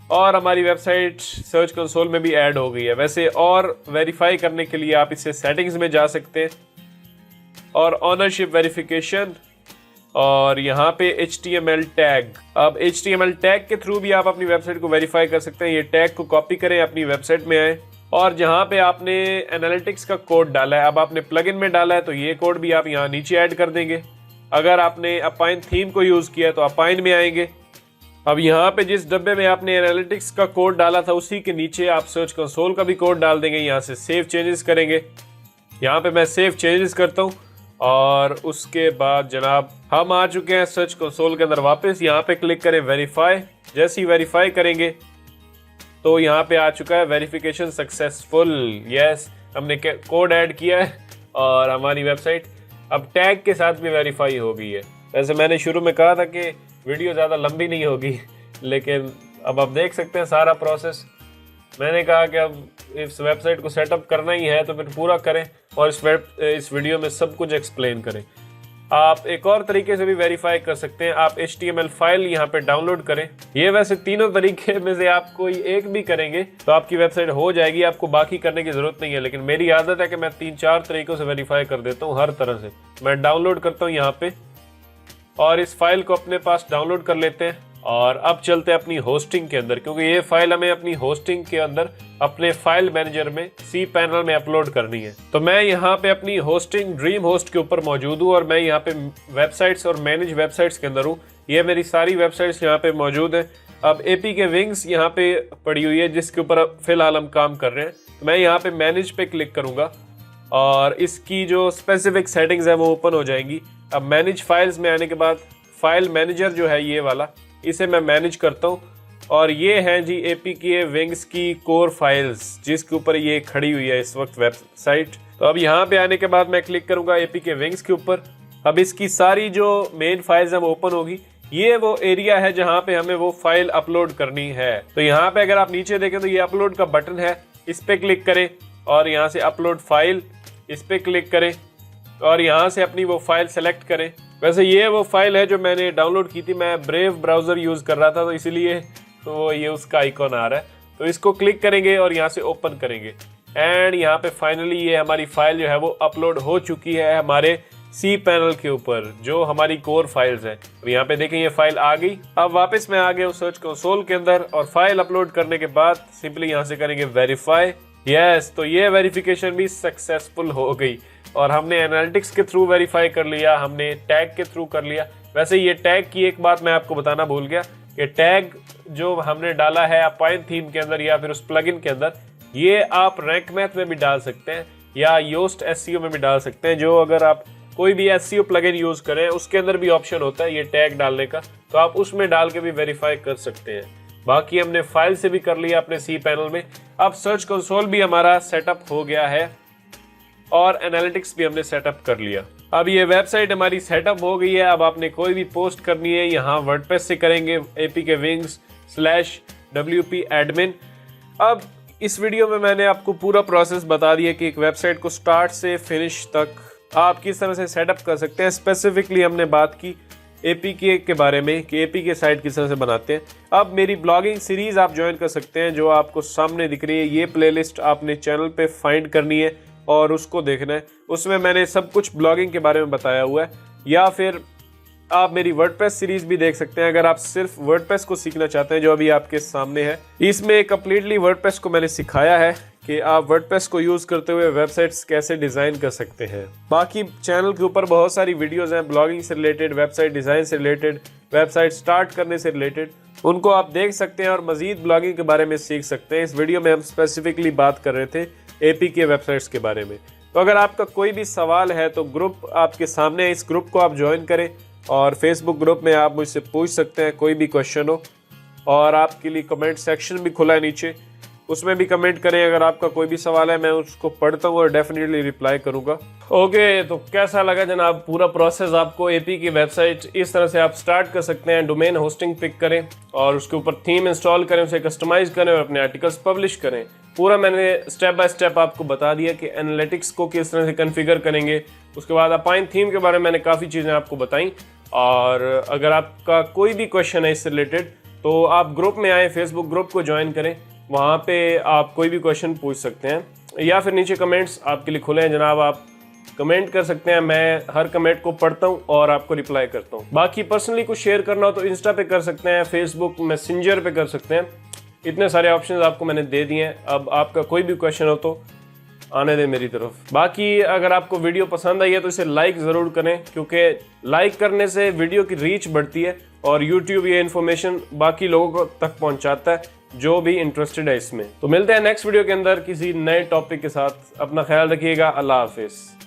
Speaker 1: और हमारी वेबसाइट सर्च कंसोल में भी ऐड हो गई है। वैसे और वेरीफाई करने के लिए आप इसे सेटिंग्स में जा सकते हैं और ऑनरशिप वेरिफिकेशन और यहाँ पे HTML टैग। अब HTML टैग के थ्रू भी आप अपनी वेबसाइट को वेरीफाई कर सकते हैं। ये टैग को कॉपी करें, अपनी वेबसाइट में आए और जहाँ पे आपने एनालिटिक्स का कोड डाला है, अब आपने प्लगइन में डाला है तो ये कोड भी आप यहाँ नीचे ऐड कर देंगे। अगर आपने अपाइन थीम को यूज़ किया है तो अपाइन में आएंगे। अब यहाँ पे जिस डब्बे में आपने एनालिटिक्स का कोड डाला था उसी के नीचे आप सर्च कंसोल का भी कोड डाल देंगे। यहाँ से सेव चेंजेस करेंगे, यहाँ पे मैं सेव चेंजेस करता हूँ और उसके बाद जनाब हम आ चुके हैं सर्च कंसोल के अंदर वापस। यहाँ पे क्लिक करें वेरीफाई, जैसे ही वेरीफाई करेंगे तो यहाँ पे आ चुका है वेरिफिकेशन सक्सेसफुल। यस, हमने कोड ऐड किया है और हमारी वेबसाइट अब टैग के साथ भी वेरीफाई हो गई है। वैसे मैंने शुरू में कहा था कि वीडियो ज़्यादा लंबी नहीं होगी, लेकिन अब आप देख सकते हैं सारा प्रोसेस। मैंने कहा कि अब इस वेबसाइट को सेटअप करना ही है तो फिर पूरा करें और इस वीडियो में सब कुछ एक्सप्लेन करें। आप एक और तरीके से भी वेरीफाई कर सकते हैं, आप HTML फाइल यहाँ पे डाउनलोड करें। ये वैसे तीनों तरीके में से आप कोई एक भी करेंगे तो आपकी वेबसाइट हो जाएगी, आपको बाकी करने की जरूरत नहीं है। लेकिन मेरी आदत है कि मैं 3-4 तरीकों से वेरीफाई कर देता हूँ हर तरह से। मैं डाउनलोड करता हूँ यहाँ पे और इस फाइल को अपने पास डाउनलोड कर लेते हैं और अब चलते हैं अपनी होस्टिंग के अंदर, क्योंकि ये फाइल हमें अपनी होस्टिंग के अंदर अपने फाइल मैनेजर में cPanel में अपलोड करनी है। तो मैं यहाँ पे अपनी होस्टिंग ड्रीम होस्ट के ऊपर मौजूद हूँ और मैं यहाँ पे वेबसाइट्स और मैनेज वेबसाइट्स के अंदर हूँ। ये मेरी सारी वेबसाइट्स यहाँ पे मौजूद हैं। अब APK विंग्स यहाँ पे पड़ी हुई है जिसके ऊपर फिलहाल हम काम कर रहे हैं। तो मैं यहाँ पे मैनेज पे क्लिक करूँगा और इसकी जो स्पेसिफिक सेटिंग्स है वो ओपन हो जाएंगी। अब मैनेज फाइल्स में आने के बाद फाइल मैनेजर जो है ये वाला, इसे मैं मैनेज करता हूँ और ये हैं जी APK विंग्स की कोर फाइल्स जिसके ऊपर ये खड़ी हुई है इस वक्त वेबसाइट। तो अब यहाँ पे आने के बाद मैं क्लिक करूँगा APK विंग्स के ऊपर। अब इसकी सारी जो मेन फाइल्स हैं वो ओपन होगी। ये वो एरिया है जहाँ पे हमें वो फाइल अपलोड करनी है। तो यहाँ पे अगर आप नीचे देखें तो ये अपलोड का बटन है, इस पे क्लिक करें और यहाँ से अपलोड फाइल इस पर क्लिक करें और यहाँ से अपनी वो फाइल सेलेक्ट करें। वैसे ये वो फाइल है जो मैंने डाउनलोड की थी, मैं ब्रेव ब्राउज़र यूज़ कर रहा था तो इसीलिए तो ये उसका आइकॉन आ रहा है। तो इसको क्लिक करेंगे और यहाँ से ओपन करेंगे एंड यहाँ पे फाइनली ये हमारी फाइल जो है वो अपलोड हो चुकी है हमारे सी पैनल के ऊपर, जो हमारी कोर फाइल्स हैं। और यहाँ पे देखें ये फाइल आ गई। अब वापस मैं आ गया हूँ सर्च कंसोल के अंदर और फाइल अपलोड करने के बाद सिंपली यहाँ से करेंगे वेरीफाई। यस, तो ये वेरिफिकेशन भी सक्सेसफुल हो गई और हमने एनालिटिक्स के थ्रू वेरीफाई कर लिया, हमने टैग के थ्रू कर लिया। वैसे ये टैग की एक बात मैं आपको बताना भूल गया कि टैग जो हमने डाला है अपाइन थीम के अंदर या फिर उस प्लगइन के अंदर, ये आप रैंक मैथ में भी डाल सकते हैं या योस्ट एसईओ में भी डाल सकते हैं। जो अगर आप कोई भी एसईओ प्लगइन यूज करें उसके अंदर भी ऑप्शन होता है ये टैग डालने का, तो आप उसमें डाल के भी वेरीफाई कर सकते हैं। बाकी हमने फाइल से भी कर लिया अपने सी पैनल में। अब सर्च कंसोल भी हमारा सेटअप हो गया है और एनालिटिक्स भी हमने सेटअप कर लिया। अब ये वेबसाइट हमारी सेटअप हो गई है। अब आपने कोई भी पोस्ट करनी है यहाँ वर्डप्रेस से करेंगे apkwings/wp admin। अब इस वीडियो में मैंने आपको पूरा प्रोसेस बता दिया कि एक वेबसाइट को स्टार्ट से फिनिश तक आप किस तरह से सेटअप कर सकते हैं। स्पेसिफिकली हमने बात की एपीके के बारे में कि एपीके साइट किस तरह से बनाते हैं। अब मेरी ब्लॉगिंग सीरीज आप ज्वाइन कर सकते हैं जो आपको सामने दिख रही है। ये प्लेलिस्ट आपने चैनल पे फाइंड करनी है और उसको देखना है, उसमें मैंने सब कुछ ब्लॉगिंग के बारे में बताया हुआ है। या फिर आप मेरी वर्डप्रेस सीरीज भी देख सकते हैं अगर आप सिर्फ वर्डप्रेस को सीखना चाहते हैं, जो अभी आपके सामने है। इसमें कम्प्लीटली वर्डप्रेस को मैंने सिखाया है कि आप वर्डप्रेस को यूज करते हुए वेबसाइट्स कैसे डिजाइन कर सकते हैं। बाकी चैनल के ऊपर बहुत सारी वीडियोस हैं ब्लॉगिंग से रिलेटेड, वेबसाइट डिजाइन से रिलेटेड, वेबसाइट स्टार्ट करने से रिलेटेड, उनको आप देख सकते हैं और मजीद ब्लॉगिंग के बारे में सीख सकते हैं। इस वीडियो में हम स्पेसिफिकली बात कर रहे थे एपीके वेबसाइट्स के बारे में। तो अगर आपका कोई भी सवाल है तो ग्रुप आपके सामने है, इस ग्रुप को आप ज्वाइन करें और फेसबुक ग्रुप में आप मुझसे पूछ सकते हैं कोई भी क्वेश्चन हो। और आपके लिए कमेंट सेक्शन भी खुला है नीचे, उसमें भी कमेंट करें। अगर आपका कोई भी सवाल है मैं उसको पढ़ता हूँ और डेफिनेटली रिप्लाई करूँगा। ओके, तो कैसा लगा जनाब पूरा प्रोसेस आपको? एपी की वेबसाइट इस तरह से आप स्टार्ट कर सकते हैं। डोमेन होस्टिंग पिक करें और उसके ऊपर थीम इंस्टॉल करें, उसे कस्टमाइज करें और अपने आर्टिकल्स पब्लिश करें। पूरा मैंने स्टेप बाय स्टेप आपको बता दिया कि एनालिटिक्स को किस तरह से कॉन्फ़िगर करेंगे। उसके बाद अपाइन थीम के बारे में मैंने काफ़ी चीज़ें आपको बताई। और अगर आपका कोई भी क्वेश्चन है इससे रिलेटेड तो आप ग्रुप में आए, फेसबुक ग्रुप को ज्वाइन करें, वहाँ पे आप कोई भी क्वेश्चन पूछ सकते हैं। या फिर नीचे कमेंट्स आपके लिए खुले हैं जनाब, आप कमेंट कर सकते हैं। मैं हर कमेंट को पढ़ता हूँ और आपको रिप्लाई करता हूँ। बाकी पर्सनली कुछ शेयर करना हो तो इंस्टा पे कर सकते हैं, फेसबुक मैसेंजर पे कर सकते हैं। इतने सारे ऑप्शंस आपको मैंने दे दिए हैं। अब आपका कोई भी क्वेश्चन हो तो आने दें मेरी तरफ। बाकी अगर आपको वीडियो पसंद आई है तो इसे लाइक ज़रूर करें, क्योंकि लाइक करने से वीडियो की रीच बढ़ती है और यूट्यूब ये इन्फॉर्मेशन बाकी लोगों तक पहुंचाता है जो भी इंटरेस्टेड है इसमें। तो मिलते हैं नेक्स्ट वीडियो के अंदर किसी नए टॉपिक के साथ। अपना ख्याल रखिएगा। अल्लाह हाफिज़।